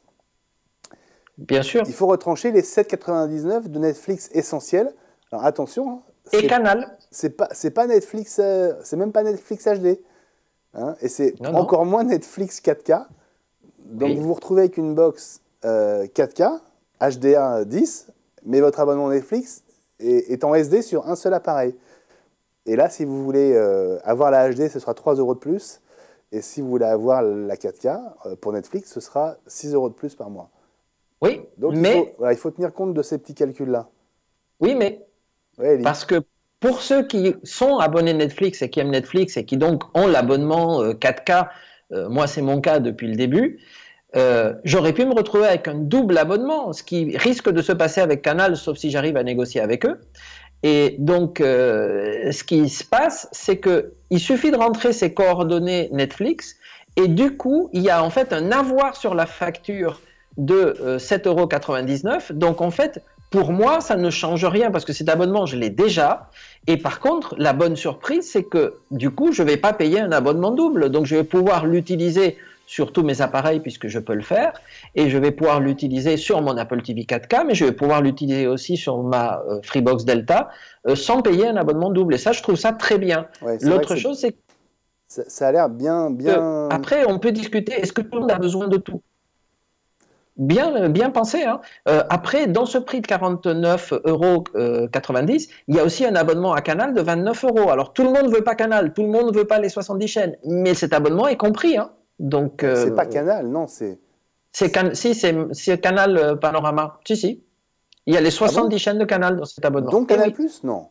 Bien sûr. Il faut retrancher les 7,99 € de Netflix essentiel. Alors attention. Hein, et Canal. C'est pas Netflix, c'est même pas Netflix HD. Hein, et c'est encore moins Netflix 4K. Donc vous vous retrouvez avec une box 4K, HDR 10, mais votre abonnement Netflix est en SD sur un seul appareil. Et là, si vous voulez avoir la HD, ce sera 3 € de plus. Et si vous voulez avoir la 4K, pour Netflix, ce sera 6 € de plus par mois. Oui, donc mais... il faut tenir compte de ces petits calculs-là. Oui, mais... Parce que pour ceux qui sont abonnés Netflix et qui aiment Netflix et qui donc ont l'abonnement 4K, moi c'est mon cas depuis le début, j'aurais pu me retrouver avec un double abonnement, ce qui risque de se passer avec Canal, sauf si j'arrive à négocier avec eux. Et donc, ce qui se passe, c'est qu'il suffit de rentrer ses coordonnées Netflix, et du coup, il y a en fait un avoir sur la facture de 7,99 €. Donc, en fait, pour moi, ça ne change rien, parce que cet abonnement, je l'ai déjà. Et par contre, la bonne surprise, c'est que du coup, je ne vais pas payer un abonnement double. Donc, je vais pouvoir l'utiliser sur tous mes appareils, puisque je peux le faire, et je vais pouvoir l'utiliser sur mon Apple TV 4K, mais je vais pouvoir l'utiliser aussi sur ma Freebox Delta, sans payer un abonnement double. Et ça, je trouve ça très bien. Ouais, l'autre chose, c'est que ça a l'air bien... après, on peut discuter, est-ce que tout le monde a besoin de tout? Bien pensé. Hein. Après, dans ce prix de 49,90 €, il y a aussi un abonnement à Canal de 29 €. Alors, tout le monde ne veut pas Canal, tout le monde ne veut pas les 70 chaînes, mais cet abonnement est compris. Hein. Donc, c'est pas Canal, non, c'est... c'est Canal Panorama. Si. Il y a les 70 chaînes de Canal dans cet abonnement. Donc Canal Plus, non.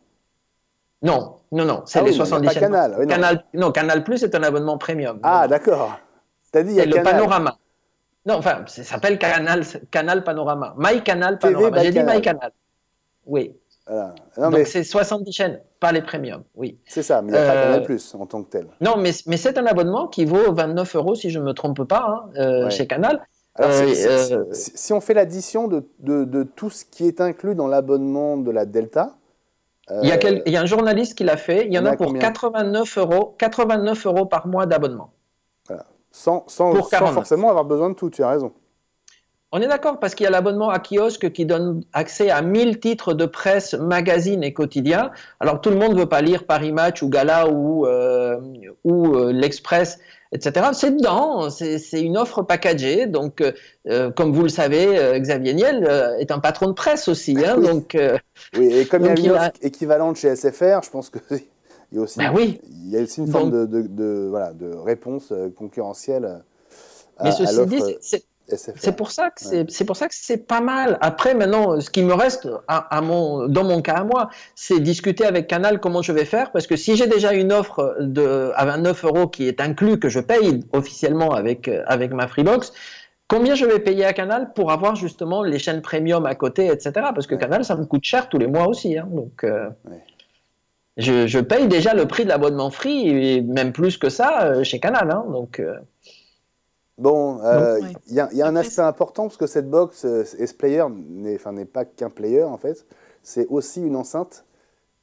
Non, c'est les 70 chaînes. Canal. Oui, non. Canal Plus est un abonnement premium. Ah, d'accord. T'as dit il y a le Canal. Panorama. Non, enfin, ça s'appelle Canal Panorama. My Canal Panorama. J'ai dit My Canal. Oui. Voilà. Non, donc c'est 70 chaînes, pas les premiums, oui. C'est ça, mais il n'y a pas Canal Plus en tant que tel. Non, mais c'est un abonnement qui vaut 29 € si je ne me trompe pas, ouais. Chez Canal. Alors, si on fait l'addition de tout ce qui est inclus dans l'abonnement de la Delta... il y a un journaliste qui l'a fait, il y en a pour 89 € par mois d'abonnement. Voilà. Sans forcément avoir besoin de tout, tu as raison. On est d'accord, parce qu'il y a l'abonnement à kiosque qui donne accès à 1000 titres de presse, magazines et quotidiens. Alors tout le monde ne veut pas lire Paris Match ou Gala ou l'Express, etc. C'est dedans, c'est une offre packagée. Donc, comme vous le savez, Xavier Niel est un patron de presse aussi. Hein, oui. Donc, oui, et comme il y a une offre équivalente chez SFR, je pense que... Il y a aussi, il y a aussi une forme de réponse concurrentielle à l'offre SFR. C'est pour ça que c'est pas mal. Après, maintenant, ce qui me reste dans mon cas à moi, c'est discuter avec Canal comment je vais faire, parce que si j'ai déjà une offre à 29 € qui est inclus, que je paye officiellement avec ma Freebox, combien je vais payer à Canal pour avoir justement les chaînes premium à côté, etc. Parce que Canal, ça me coûte cher tous les mois aussi. Hein, donc, je paye déjà le prix de l'abonnement free, et même plus que ça chez Canal. Hein, donc... Bon, il y a un aspect important, parce que cette box et ce player n'est pas qu'un player en fait, c'est aussi une enceinte.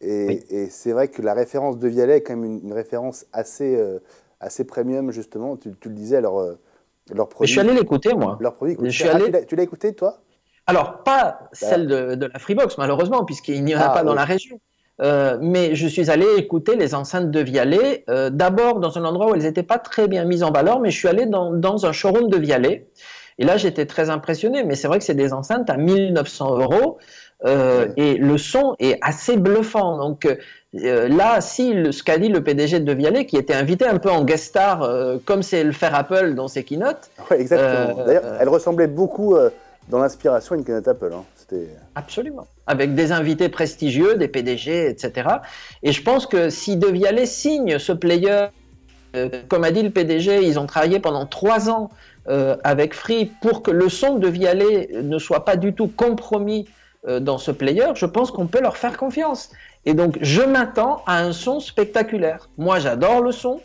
Et c'est vrai que la référence de Vialet est quand même une référence assez premium, justement. Tu le disais, leur produit. Je suis allé l'écouter, moi. Leur produit. Tu l'as écouté, toi? Alors, pas celle de la Freebox, malheureusement, puisqu'il n'y en a pas dans la région. Mais je suis allé écouter les enceintes de Vialet, d'abord dans un endroit où elles n'étaient pas très bien mises en valeur, mais je suis allé dans un showroom de Vialet, et là j'étais très impressionné, mais c'est vrai que c'est des enceintes à 1900 €, et le son est assez bluffant. Donc là, ce qu'a dit le PDG de Vialet, qui était invité un peu en guest star, comme c'est le faire Apple dans ses keynotes. Oui, exactement. D'ailleurs, elle ressemblait beaucoup dans l'inspiration à une keynote Apple. Hein. Absolument. Avec des invités prestigieux, des PDG, etc. Et je pense que si De Vialet signe ce player, comme a dit le PDG, ils ont travaillé pendant 3 ans avec Free pour que le son de Vialet ne soit pas du tout compromis dans ce player. Je pense qu'on peut leur faire confiance. Et donc, je m'attends à un son spectaculaire. Moi, j'adore le son.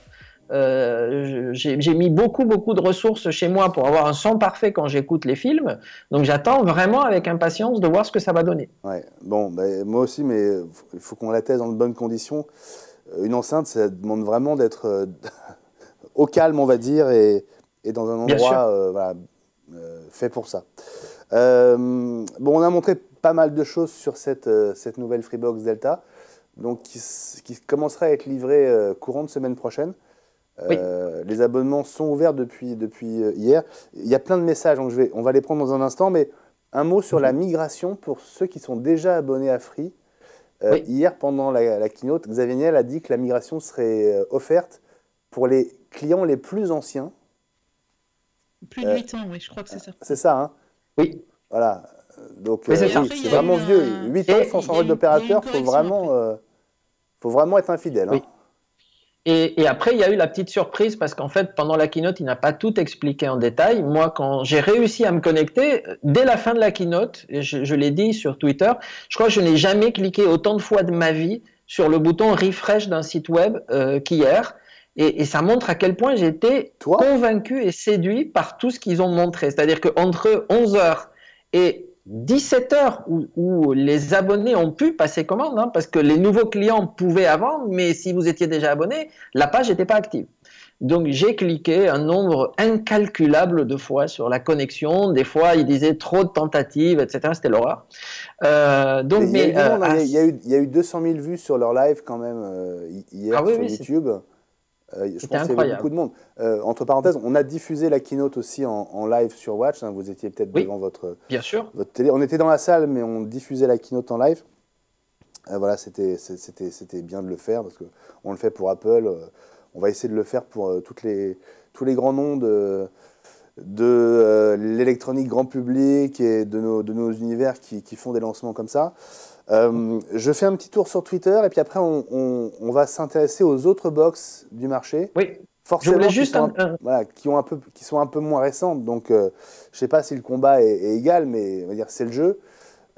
J'ai mis beaucoup de ressources chez moi pour avoir un son parfait quand j'écoute les films, donc j'attends vraiment avec impatience de voir ce que ça va donner. Ouais, bon, moi aussi, mais il faut qu'on la teste dans de bonnes conditions. Une enceinte, ça demande vraiment d'être au calme, on va dire, et dans un endroit fait pour ça. Bon, on a montré pas mal de choses sur cette nouvelle Freebox Delta, donc qui commencera à être livrée courant de semaine prochaine. Les abonnements sont ouverts depuis hier. Il y a plein de messages, donc on va les prendre dans un instant, mais un mot sur la migration pour ceux qui sont déjà abonnés à Free. Hier, pendant la keynote, Xavier Niel a dit que la migration serait offerte pour les clients les plus anciens. Plus de 8 ans, oui, je crois que c'est ça. C'est ça, hein? Oui. Voilà. Donc, c'est vraiment vieux. 8 ans sans changer d'opérateur, il faut vraiment être infidèle. Oui. Hein. Et après, il y a eu la petite surprise parce qu'en fait, pendant la keynote, il n'a pas tout expliqué en détail. Moi, quand j'ai réussi à me connecter, dès la fin de la keynote, et je l'ai dit sur Twitter, je crois que je n'ai jamais cliqué autant de fois de ma vie sur le bouton refresh d'un site web qu'hier. Et ça montre à quel point j'étais convaincu et séduit par tout ce qu'ils ont montré. C'est-à-dire qu'entre 11h et 17h où les abonnés ont pu passer commande, hein, parce que les nouveaux clients pouvaient avant, mais si vous étiez déjà abonné, la page n'était pas active. Donc j'ai cliqué un nombre incalculable de fois sur la connexion. Des fois, il disait trop de tentatives, etc. C'était l'horreur. Il y a eu 200 000 vues sur leur live quand même hier sur YouTube. Je pense qu'il y avait beaucoup de monde. Entre parenthèses, on a diffusé la keynote aussi en live sur Watch. Hein, vous étiez peut-être devant votre télé. On était dans la salle, mais on diffusait la keynote en live. Voilà, c'était bien de le faire parce qu'on le fait pour Apple. On va essayer de le faire pour tous les grands noms de l'électronique grand public et de nos univers qui font des lancements comme ça. Je fais un petit tour sur Twitter et puis après on va s'intéresser aux autres box du marché. Oui. Forcément, qui sont un peu moins récentes. Donc je ne sais pas si le combat est égal, mais on va dire c'est le jeu.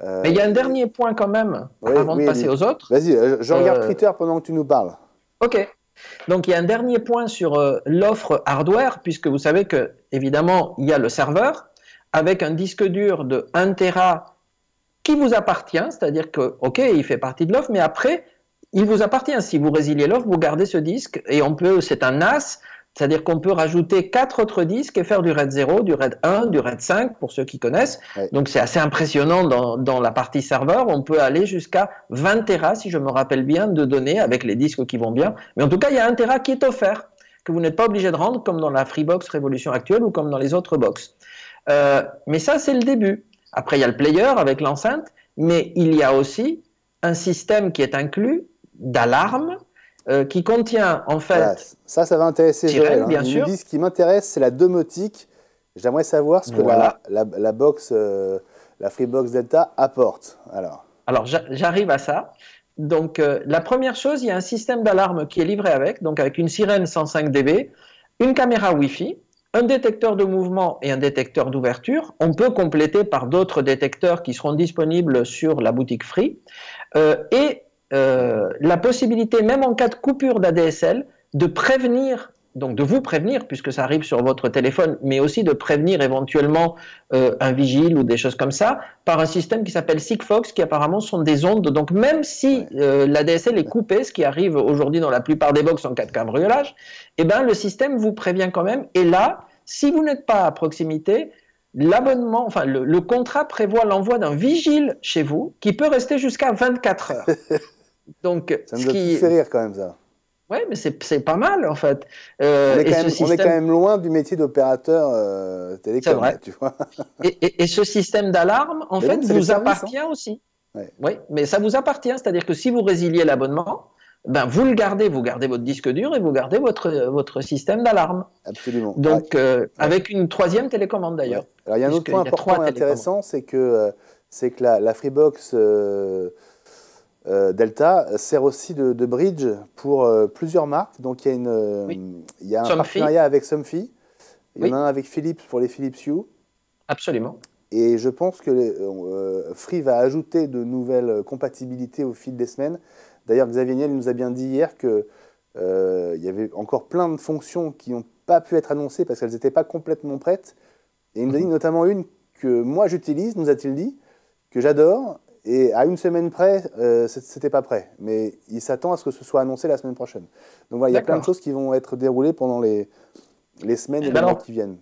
Mais il y a un dernier point quand même avant de passer aux autres. Vas-y, je regarde Twitter pendant que tu nous parles. Ok. Donc il y a un dernier point sur l'offre hardware, puisque vous savez que évidemment il y a le serveur avec un disque dur de 1 Tera qui vous appartient, c'est-à-dire que, ok, il fait partie de l'offre, mais après, il vous appartient. Si vous résiliez l'offre, vous gardez ce disque et c'est un NAS, c'est-à-dire qu'on peut rajouter 4 autres disques et faire du RAID 0, du RAID 1, du RAID 5, pour ceux qui connaissent. Ouais. Donc c'est assez impressionnant dans la partie serveur. On peut aller jusqu'à 20 Tera, si je me rappelle bien, de données avec les disques qui vont bien. Mais en tout cas, il y a 1 Tera qui est offert, que vous n'êtes pas obligé de rendre, comme dans la Freebox Révolution actuelle ou comme dans les autres box. Mais ça, c'est le début. Après, il y a le player avec l'enceinte, mais il y a aussi un système qui est inclus d'alarme qui contient en fait... Voilà, ça va intéresser Joël. Bien sûr. Ce qui m'intéresse, c'est la domotique. J'aimerais savoir ce que la box, la Freebox Delta apporte. Alors j'arrive à ça. Donc, la première chose, il y a un système d'alarme qui est livré avec une sirène 105 dB, une caméra Wi-Fi, un détecteur de mouvement et un détecteur d'ouverture. On peut compléter par d'autres détecteurs qui seront disponibles sur la boutique Free. La possibilité, même en cas de coupure d'ADSL, de prévenir, donc de vous prévenir, puisque ça arrive sur votre téléphone, mais aussi de prévenir éventuellement un vigile ou des choses comme ça, par un système qui s'appelle Sigfox, qui apparemment sont des ondes. Donc même si l'ADSL est coupé, ce qui arrive aujourd'hui dans la plupart des box en cas de cambriolage, eh ben, le système vous prévient quand même. Et là, si vous n'êtes pas à proximité, l'abonnement, enfin le contrat prévoit l'envoi d'un vigile chez vous qui peut rester jusqu'à 24 heures. Donc, ça me doit tout fait rire quand même ça. Oui, mais c'est pas mal en fait. On est quand même loin du métier d'opérateur télécom, vrai. Tu vois. Et ce système d'alarme, en fait, vous appartient aussi. Ouais. Oui, mais ça vous appartient, c'est-à-dire que si vous résiliez l'abonnement, ben vous gardez votre disque dur et vous gardez votre système d'alarme. Absolument. Donc, avec une 3e télécommande d'ailleurs. Ouais. Alors il y a un autre point important et intéressant, c'est que la Freebox Delta sert aussi de bridge pour plusieurs marques. Donc il y a un partenariat avec Somfy, il y en a un avec Philips pour les Philips Hue. Absolument. Et je pense que Free va ajouter de nouvelles compatibilités au fil des semaines. D'ailleurs, Xavier Niel nous a bien dit hier qu'il y avait encore plein de fonctions qui n'ont pas pu être annoncées parce qu'elles n'étaient pas complètement prêtes. Et il nous a dit notamment une que moi j'utilise, nous a-t-il dit, que j'adore. Et à une semaine près, c'était pas prêt. Mais il s'attend à ce que ce soit annoncé la semaine prochaine. Donc voilà, il y a plein de choses qui vont être déroulées pendant les semaines et les mois qui viennent.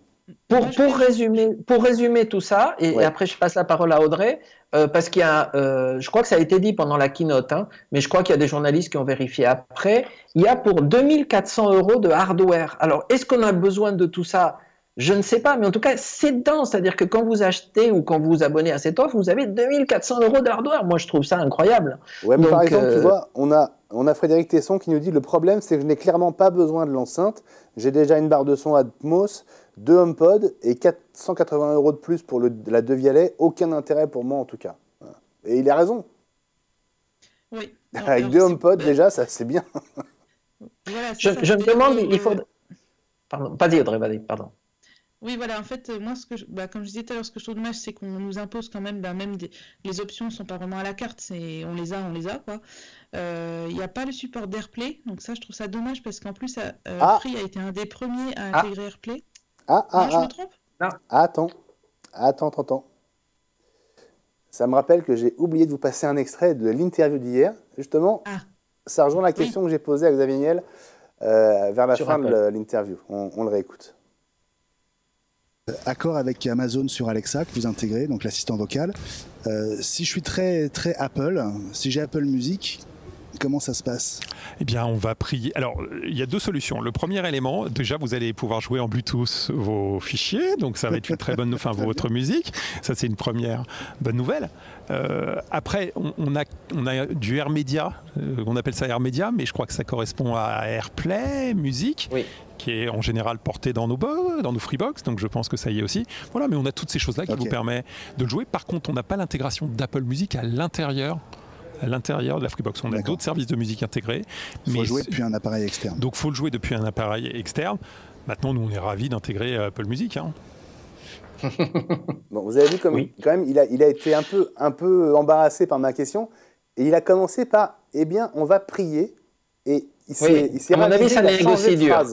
Pour résumer tout ça, et après je passe la parole à Audrey, parce qu'il y a, je crois que ça a été dit pendant la keynote, hein, mais je crois qu'il y a des journalistes qui ont vérifié après, il y a pour 2400 € de hardware. Alors, est-ce qu'on a besoin de tout ça ? Je ne sais pas, mais en tout cas, c'est dedans. C'est-à-dire que quand vous achetez ou quand vous vous abonnez à cette offre, vous avez 2400 € de hardware. Moi, je trouve ça incroyable. Ouais, mais donc, par exemple, tu vois, on a Frédéric Tesson qui nous dit « Le problème, c'est que je n'ai clairement pas besoin de l'enceinte. J'ai déjà une barre de son Atmos, 2 HomePod et 480 € de plus pour la Devialet. Aucun intérêt pour moi, en tout cas. » Et il a raison. Oui. Avec 2 HomePod, déjà, ça c'est bien. Voilà, Je me demande, il faut... Pardon, vas-y Audrey, vas-y, pardon. Oui, voilà, en fait, moi, comme je disais tout à l'heure, ce que je trouve dommage, c'est qu'on nous impose quand même, les options ne sont pas vraiment à la carte, on les a, quoi. Il n'y a pas le support d'AirPlay, donc ça, je trouve ça dommage, parce qu'en plus, Free a été un des premiers à intégrer AirPlay. Je me trompe? Non. Attends. Ça me rappelle que j'ai oublié de vous passer un extrait de l'interview d'hier. Justement, ça rejoint la question que j'ai posée à Xavier Niel vers la fin de l'interview. On le réécoute. Accord avec Amazon sur Alexa que vous intégrez, donc l'assistant vocal. Si je suis très Apple, si j'ai Apple Music, comment ça se passe? Eh bien, on va prier. Alors, il y a deux solutions. Le premier élément, déjà, vous allez pouvoir jouer en Bluetooth vos fichiers, donc ça va être une très bonne, votre musique. Ça, c'est une première bonne nouvelle. Après, on a du AirMedia, on appelle ça AirMedia, mais je crois que ça correspond à AirPlay, musique. Oui. Qui est en général porté dans nos Freebox, donc je pense que ça y est aussi. Voilà, mais on a toutes ces choses-là qui vous permettent de le jouer. Par contre, on n'a pas l'intégration d'Apple Music à l'intérieur de la Freebox. On a d'autres services de musique intégrés. Il faut jouer depuis un appareil externe. Donc, il faut le jouer depuis un appareil externe. Maintenant, nous, on est ravis d'intégrer Apple Music. Hein. Bon, vous avez vu comme quand même, il a été un peu embarrassé par ma question. Et il a commencé par, on va prier. Et il s'est à mon avis, ça négocie dur.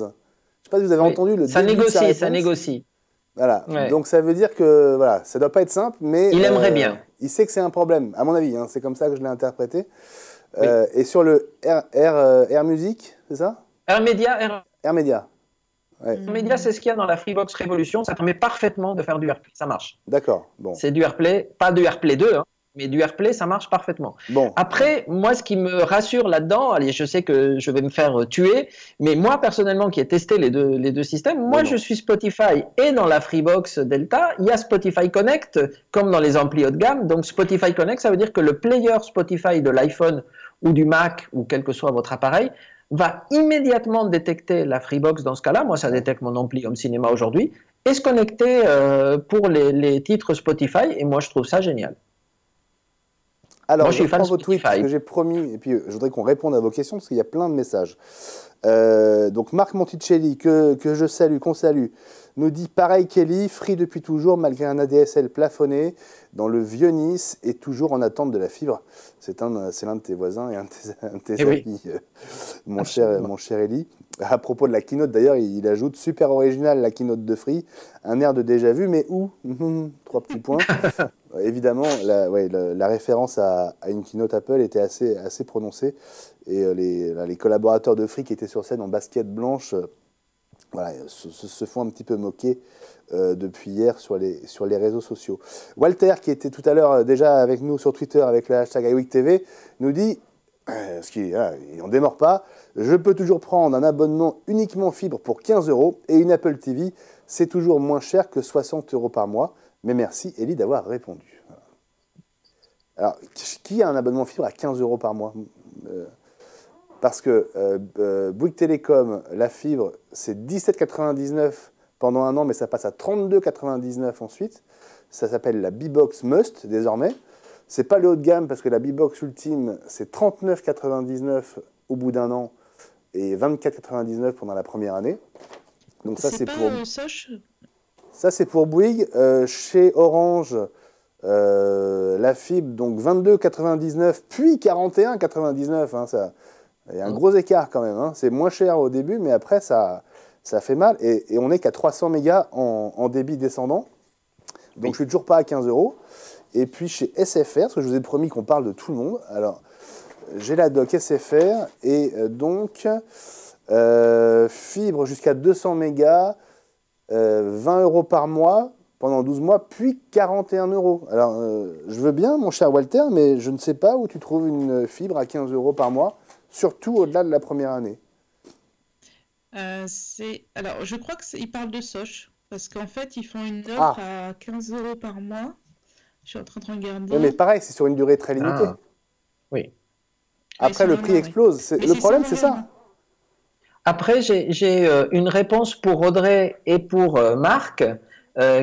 Je ne sais pas si vous avez entendu le début de sa réponse. Ça négocie. Voilà. Donc ça veut dire que ça ne doit pas être simple, mais il aimerait bien. Il sait que c'est un problème, à mon avis. C'est comme ça que je l'ai interprété. Et sur le Air Music, c'est ça? AirMedia. AirMedia. Ouais. AirMedia, c'est ce qu'il y a dans la Freebox Révolution. Ça permet parfaitement de faire du AirPlay. Ça marche. D'accord. Bon. C'est du AirPlay, pas du AirPlay 2, mais du AirPlay, ça marche parfaitement. Bon. Après, moi, ce qui me rassure là-dedans, allez, je sais que je vais me faire tuer, mais moi, personnellement, qui ai testé les deux systèmes, je suis Spotify et dans la Freebox Delta, il y a Spotify Connect, comme dans les amplis haut de gamme. Donc, Spotify Connect, ça veut dire que le player Spotify de l'iPhone ou du Mac, ou quel que soit votre appareil, va immédiatement détecter la Freebox dans ce cas-là. Moi, ça détecte mon ampli Home Cinéma aujourd'hui, et se connecter pour les titres Spotify, et moi, je trouve ça génial. Alors, je prends vos tweets que j'ai promis, et puis je voudrais qu'on réponde à vos questions, parce qu'il y a plein de messages. Donc, Marc Monticelli, que je salue, qu'on salue, nous dit pareil Kelly, Free depuis toujours, malgré un ADSL plafonné, dans le vieux Nice, et toujours en attente de la fibre. C'est l'un de tes voisins et un de tes amis, mon cher Eli. À propos de la keynote, d'ailleurs, il ajoute super original la keynote de Free, un air de déjà vu, mais où 3 petits points. Évidemment, la référence à une keynote Apple était assez prononcée, et les collaborateurs de Free qui étaient sur scène en basket blanche se font un petit peu moquer depuis hier sur les réseaux sociaux. Walter, qui était tout à l'heure déjà avec nous sur Twitter avec le hashtag iWeekTV, nous dit, il n'en démord pas, je peux toujours prendre un abonnement uniquement fibre pour 15 € et une Apple TV, c'est toujours moins cher que 60 € par mois. Mais merci, Elie, d'avoir répondu. Alors, qui a un abonnement fibre à 15 € par mois? Parce que Bouygues Télécom, la fibre, c'est 17,99 € pendant un an, mais ça passe à 32,99 € ensuite. Ça s'appelle la B-Box Must, désormais. C'est pas le haut de gamme, parce que la B-Box Ultime, c'est 39,99 € au bout d'un an et 24,99 € pendant la première année. Donc ça, c'est pour... Soch. Ça, c'est pour Bouygues. Chez Orange, la fibre, donc 22,99 puis 41,99. Il y a un gros écart quand même. C'est moins cher au début, mais après, ça fait mal. Et on n'est qu'à 300 mégas en débit descendant. Donc, je ne suis toujours pas à 15 €. Et puis, chez SFR, parce que je vous ai promis qu'on parle de tout le monde. Alors, j'ai la doc SFR et donc, fibre jusqu'à 200 mégas. 20 € par mois pendant 12 mois, puis 41 €. Alors, je veux bien, mon cher Walter, mais je ne sais pas où tu trouves une fibre à 15 € par mois, surtout au-delà de la première année. Alors, je crois qu'ils parlent de Soch, parce qu'en fait, ils font une offre à 15 € par mois. Je suis en train de regarder. Oui, mais pareil, c'est sur une durée très limitée. Oui. Après, le prix explose. Le problème, c'est ça. Après, j'ai une réponse pour Audrey et pour Marc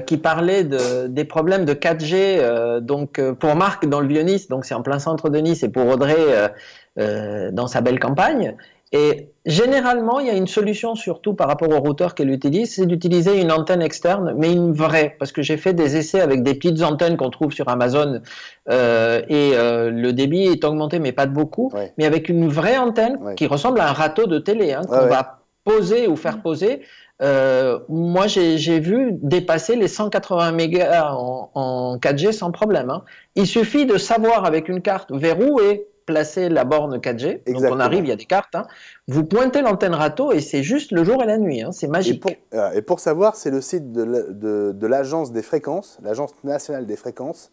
qui parlaient des problèmes de 4G. Donc, pour Marc, dans le Vieux-Nice, donc c'est en plein centre de Nice, et pour Audrey, dans sa belle campagne. Et généralement, il y a une solution, surtout par rapport au routeur qu'elle utilise, c'est d'utiliser une antenne externe, mais une vraie, parce que j'ai fait des essais avec des petites antennes qu'on trouve sur Amazon, le débit est augmenté, mais pas de beaucoup, Ouais. mais avec une vraie antenne Ouais. qui ressemble à un râteau de télé, hein, qu'on va poser ou faire poser. Moi, j'ai vu dépasser les 180 mégas en 4G sans problème, hein. Il suffit de savoir avec une carte vers où est placée la borne 4G. Exactement. Donc on arrive, il y a des cartes, hein. Vous pointez l'antenne râteau et c'est juste le jour et la nuit, hein. C'est magique. Et pour savoir, c'est le site de l'agence des fréquences, l'agence nationale des fréquences.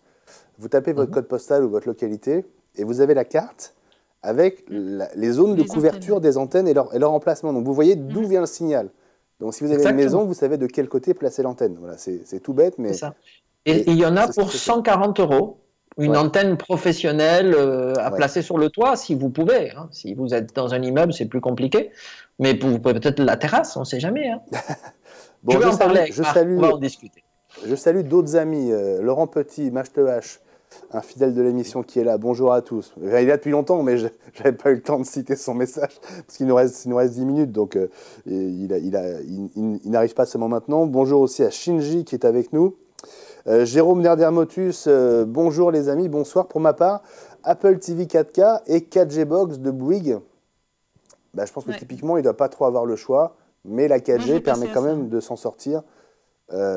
Vous tapez votre code postal ou votre localité et vous avez la carte avec les zones de couverture des antennes et leur emplacement. Donc vous voyez d'où vient le signal. Donc si vous avez une maison, vous savez de quel côté placer l'antenne. Voilà, c'est tout bête, mais... C'est ça. Et il y en a pour 140 €. Une antenne professionnelle à placer sur le toit, si vous pouvez. Hein. Si vous êtes dans un immeuble, c'est plus compliqué. Mais vous pouvez peut-être la terrasse, on ne sait jamais. Hein. Bon, je vais en parler avec Marc, on va en discuter. Je salue d'autres amis. Laurent Petit, Mach2H, un fidèle de l'émission qui est là. Bonjour à tous. Il est là depuis longtemps, mais je n'avais pas eu le temps de citer son message, parce qu'il nous reste 10 minutes, donc il n'arrive pas seulement maintenant. Bonjour aussi à Shinji qui est avec nous. Jérôme Nerdermotus, bonjour les amis, bonsoir. Pour ma part, Apple TV 4K et 4G Box de Bouygues. Bah, je pense que typiquement, il ne doit pas trop avoir le choix, mais la 4G permet quand même de s'en sortir.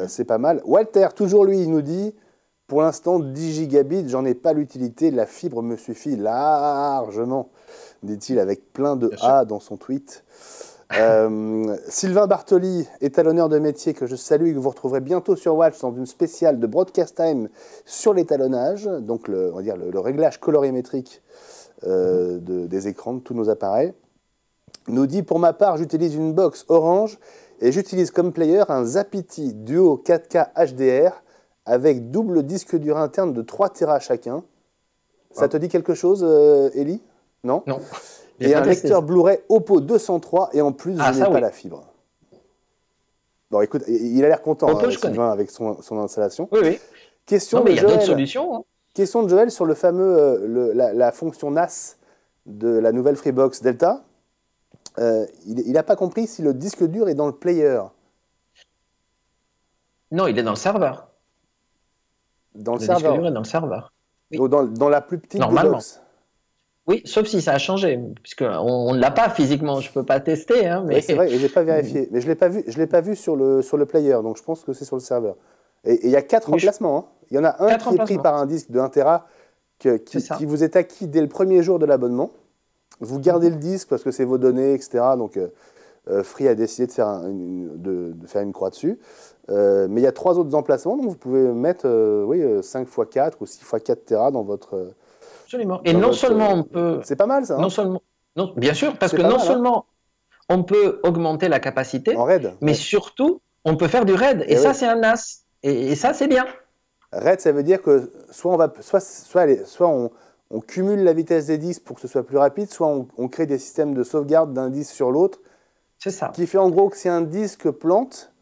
C'est pas mal. Walter, toujours lui, il nous dit, pour l'instant, 10 gigabits, j'en ai pas l'utilité, la fibre me suffit largement, dit-il avec plein de A dans son tweet. Sylvain Bartoli, étalonneur de métier que je salue et que vous retrouverez bientôt sur Watch dans une spéciale de Broadcast Time sur l'étalonnage, donc on va dire le réglage colorimétrique des écrans de tous nos appareils, nous dit, pour ma part, j'utilise une box Orange et j'utilise comme player un Zapiti Duo 4K HDR avec double disque dur interne de 3 Tera chacun. Ça te dit quelque chose, Ellie? Non. Et un lecteur Blu-ray Oppo 203 et en plus, je n'ai pas la fibre. Bon, écoute, il a l'air content, Sylvain, avec son installation. Oui. Question mais il y a d'autres solutions. Hein. Question de Joël sur le fameux, la fonction NAS de la nouvelle Freebox Delta. Il n'a pas compris si le disque dur est dans le player. Non, il est dans le serveur. Dans le serveur. Le disque dur est dans le serveur. Oui. Donc dans la plus petite des box. Oui, sauf si ça a changé, puisqu'on ne l'a pas physiquement, je ne peux pas tester. Hein, mais... c'est vrai, et je n'ai pas vérifié. Mais je ne l'ai pas vu sur le player, donc je pense que c'est sur le serveur. Et il y a 4 emplacements. Hein. Il y en a un qui est pris par un disque de 1 Tera qui vous est acquis dès le premier jour de l'abonnement. Vous gardez le disque parce que c'est vos données, etc. Donc Free a décidé de faire une croix dessus. Mais il y a 3 autres emplacements, donc vous pouvez mettre 5 x 4 ou 6 x 4 Tera dans votre... Absolument. Et non seulement on peut... C'est pas mal ça. Bien sûr, parce que non seulement on peut augmenter la capacité, en RAID, mais surtout on peut faire du RAID. Et ça, c'est un NAS. Et ça, c'est bien. RAID, ça veut dire que soit on cumule la vitesse des disques pour que ce soit plus rapide, soit on crée des systèmes de sauvegarde d'un disque sur l'autre. C'est ça. Qui fait en gros que si un disque plante,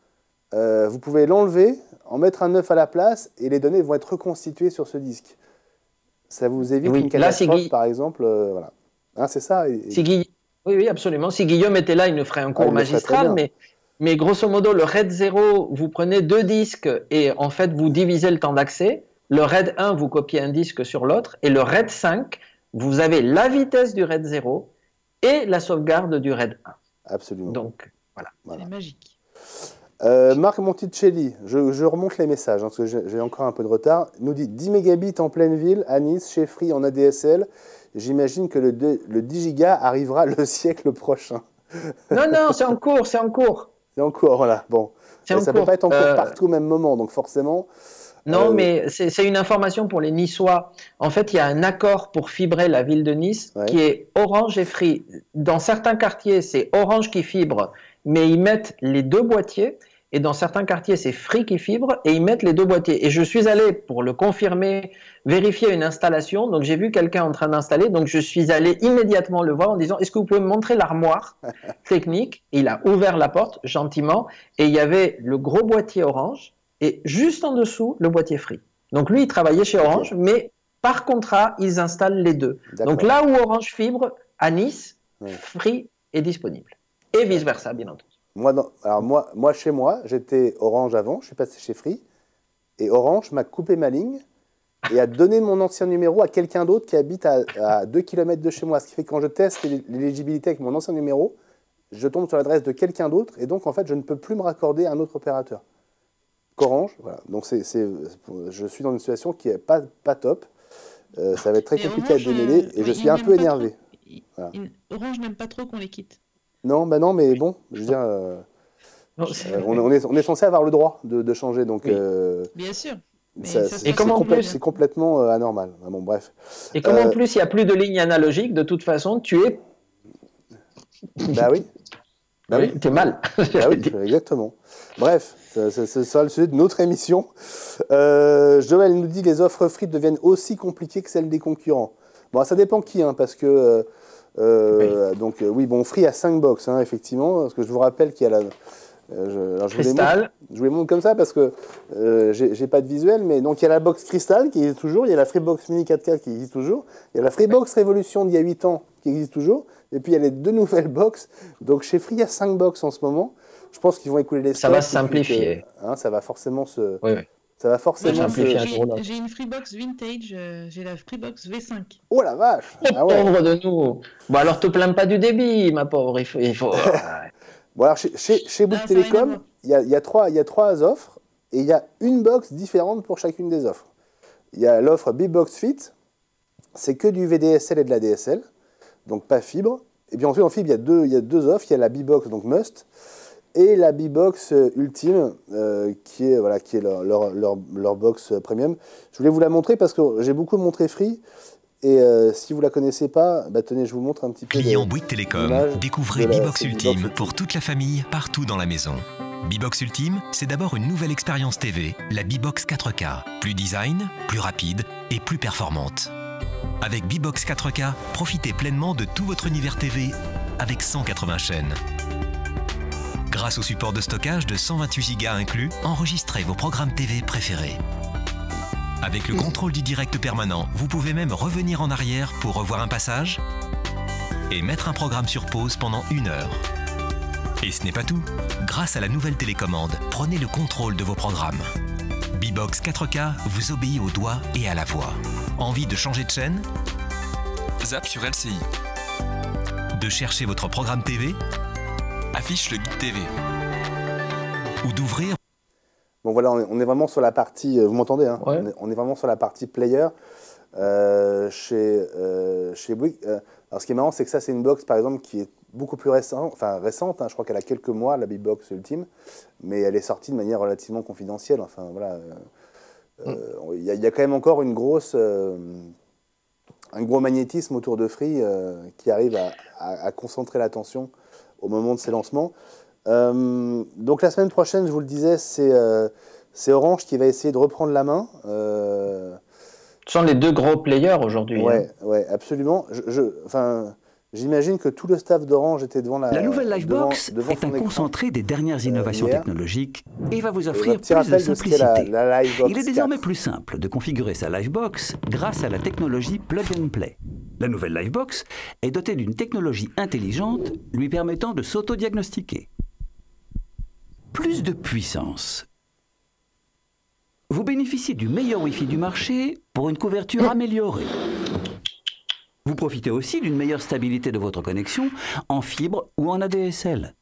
vous pouvez l'enlever, en mettre un neuf à la place et les données vont être reconstituées sur ce disque. Ça vous évite une catastrophe, par exemple. Voilà. Hein, c'est ça. Oui, absolument. Si Guillaume était là, il nous ferait un cours magistral. Mais grosso modo, le RAID 0, vous prenez 2 disques et en fait, vous divisez le temps d'accès. Le RAID 1, vous copiez un disque sur l'autre. Et le RAID 5, vous avez la vitesse du RAID 0 et la sauvegarde du RAID 1. Absolument. Donc, voilà. C'est magique. Marc Monticelli, je remonte les messages, hein, parce que j'ai encore un peu de retard, nous dit 10 mégabits en pleine ville, à Nice, chez Free en ADSL. J'imagine que le 10 gigas arrivera le siècle prochain. Non, c'est en cours. C'est en cours, voilà. Bon. Ça ne peut pas être en cours partout au même moment, donc forcément... Non, mais c'est une information pour les Niçois. En fait, il y a un accord pour fibrer la ville de Nice qui est Orange et Free. Dans certains quartiers, c'est Orange qui fibre, mais ils mettent les 2 boîtiers. Et dans certains quartiers, c'est Free qui fibre et ils mettent les 2 boîtiers. Et je suis allé, pour le confirmer, vérifier une installation. Donc, j'ai vu quelqu'un en train d'installer. Donc, je suis allé immédiatement le voir en disant « Est-ce que vous pouvez me montrer l'armoire technique ?» Et il a ouvert la porte gentiment et il y avait le gros boîtier Orange et juste en dessous, le boîtier Free. Donc, lui, il travaillait chez Orange, mais par contrat, ils installent les 2. Donc, là où Orange fibre, à Nice, Free est disponible. Et vice-versa, bien entendu. Moi, chez moi, j'étais Orange avant, je suis passé chez Free, et Orange m'a coupé ma ligne et a donné mon ancien numéro à quelqu'un d'autre qui habite à 2 km de chez moi. Ce qui fait que quand je teste l'éligibilité avec mon ancien numéro, je tombe sur l'adresse de quelqu'un d'autre, et donc en fait, je ne peux plus me raccorder à un autre opérateur qu'Orange. Voilà. Donc je suis dans une situation qui n'est pas top. Ça va être très compliqué à démêler, et je suis un peu énervé. Voilà. Orange n'aime pas trop qu'on les quitte. Non, mais bon, je veux dire, on est censé avoir le droit de changer, donc bien sûr. C'est complètement anormal. Bon, bref. Et comme en plus il n'y a plus de ligne analogique, de toute façon, tu es. Bah oui. T'es mal. Bah oui, exactement. Bref, ce sera le sujet de notre émission. Joël nous dit les offres Free deviennent aussi compliquées que celles des concurrents. Bon, ça dépend qui, hein, parce que Free a 5 box, hein, effectivement, parce que je vous rappelle qu'il y a Cristal. Je vous les montre comme ça parce que j'ai pas de visuel, mais donc il y a la box Cristal qui existe toujours, il y a la Freebox Mini 4K qui existe toujours, il y a la Freebox Révolution d'il y a 8 ans qui existe toujours, et puis il y a les 2 nouvelles box. Donc chez Free, il y a 5 box en ce moment. Je pense qu'ils vont écouler les stocks. Ça va se simplifier. Ça va forcément se... Oui. Ça va forcément J'ai une Freebox Vintage, j'ai la Freebox V5. Oh la vache! Pauvre de nous! Bon, alors te plains pas du débit, ma pauvre, il faut... Bon, alors chez Bouygues Télécom, il y a 3 offres, et il y a une box différente pour chacune des offres. Il y a l'offre B-Box Fit, c'est que du VDSL et de la DSL, donc pas fibre. Et puis ensuite en fibre, il y a deux offres, il y a la B-Box, donc Must, et la B-Box Ultime, qui est leur box premium. Je voulais vous la montrer parce que j'ai beaucoup montré Free, et si vous la connaissez pas, tenez, je vous montre un petit peu. Client Bouygues Télécom, découvrez B-Box Ultime pour toute la famille, partout dans la maison. B-Box Ultime, c'est d'abord une nouvelle expérience TV, la B-Box 4K. Plus design, plus rapide et plus performante. Avec B-Box 4K, profitez pleinement de tout votre univers TV avec 180 chaînes. Grâce au support de stockage de 128 Go inclus, enregistrez vos programmes TV préférés. Avec le contrôle du direct permanent, vous pouvez même revenir en arrière pour revoir un passage et mettre un programme sur pause pendant 1 heure. Et ce n'est pas tout. Grâce à la nouvelle télécommande, prenez le contrôle de vos programmes. B-Box 4K vous obéit au doigt et à la voix. Envie de changer de chaîne? Zap sur LCI. De chercher votre programme TV? Affiche le guide TV. Ou d'ouvrir... Bon voilà, on est vraiment sur la partie... Vous m'entendez, hein? Ouais. On est vraiment sur la partie player chez Bouygues. Alors ce qui est marrant, c'est que ça, c'est une box, par exemple, qui est beaucoup plus récente, hein, je crois qu'elle a quelques mois, la B-Box Ultime, mais elle est sortie de manière relativement confidentielle. Enfin, voilà, il y a quand même encore un gros magnétisme autour de Free qui arrive à concentrer l'attention au moment de ses lancements. Donc la semaine prochaine, je vous le disais, c'est Orange qui va essayer de reprendre la main. Ce sont les 2 gros players aujourd'hui. Ouais, absolument. J'imagine que tout le staff d'Orange était devant la... La nouvelle Livebox est un concentré des dernières innovations technologiques et va vous offrir plus de simplicité. Il est désormais plus simple de configurer sa Livebox grâce à la technologie Plug and Play. La nouvelle Livebox est dotée d'une technologie intelligente lui permettant de s'auto-diagnostiquer. Plus de puissance. Vous bénéficiez du meilleur Wi-Fi du marché pour une couverture améliorée. Vous profitez aussi d'une meilleure stabilité de votre connexion en fibre ou en ADSL.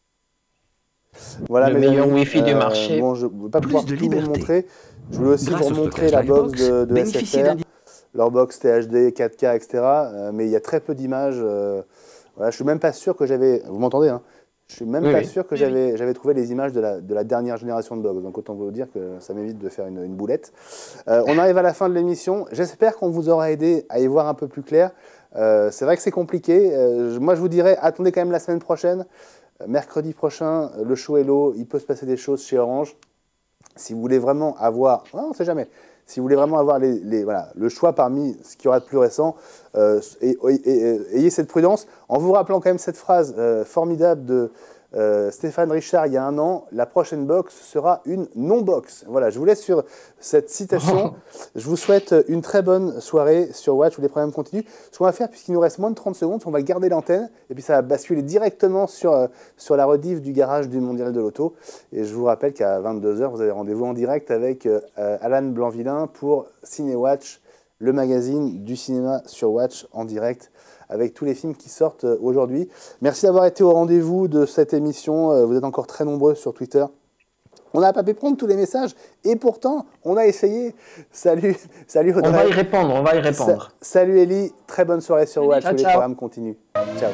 Voilà, le meilleur Wi-Fi du marché. Bon, je ne vais pas pouvoir tout vous montrer. Je voulais aussi vous montrer la box de SFR, leur box THD, 4K, etc. Mais il y a très peu d'images. Voilà, je ne suis même pas sûr que j'avais... Vous m'entendez, hein? Je suis même pas sûr que j'avais trouvé les images de la dernière génération de box. Donc autant vous dire que ça m'évite de faire une boulette. On arrive à la fin de l'émission. J'espère qu'on vous aura aidé à y voir un peu plus clair. C'est vrai que c'est compliqué. Moi, je vous dirais, attendez quand même la semaine prochaine. Mercredi prochain, le show Hello, il peut se passer des choses chez Orange. Si vous voulez vraiment avoir... on ne sait jamais. Si vous voulez vraiment avoir le choix parmi ce qu'il y aura de plus récent, ayez cette prudence, en vous rappelant quand même cette phrase formidable Stéphane Richard il y a un an, la prochaine box sera une non-box. Voilà, je vous laisse sur cette citation. Je vous souhaite une très bonne soirée sur Watch où les programmes continuent. Ce qu'on va faire, puisqu'il nous reste moins de 30 secondes, on va garder l'antenne et puis ça va basculer directement sur la rediff du garage du Mondial de l'Auto. Et je vous rappelle qu'à 22h, vous avez rendez-vous en direct avec Alan Blanvillain pour Ciné-Watch, le magazine du cinéma sur Watch en direct, avec tous les films qui sortent aujourd'hui. Merci d'avoir été au rendez-vous de cette émission. Vous êtes encore très nombreux sur Twitter. On n'a pas pu prendre tous les messages et pourtant, on a essayé. Salut Audrey. On va y répondre. Salut Ellie, très bonne soirée sur Watch, les programmes continuent. Ciao.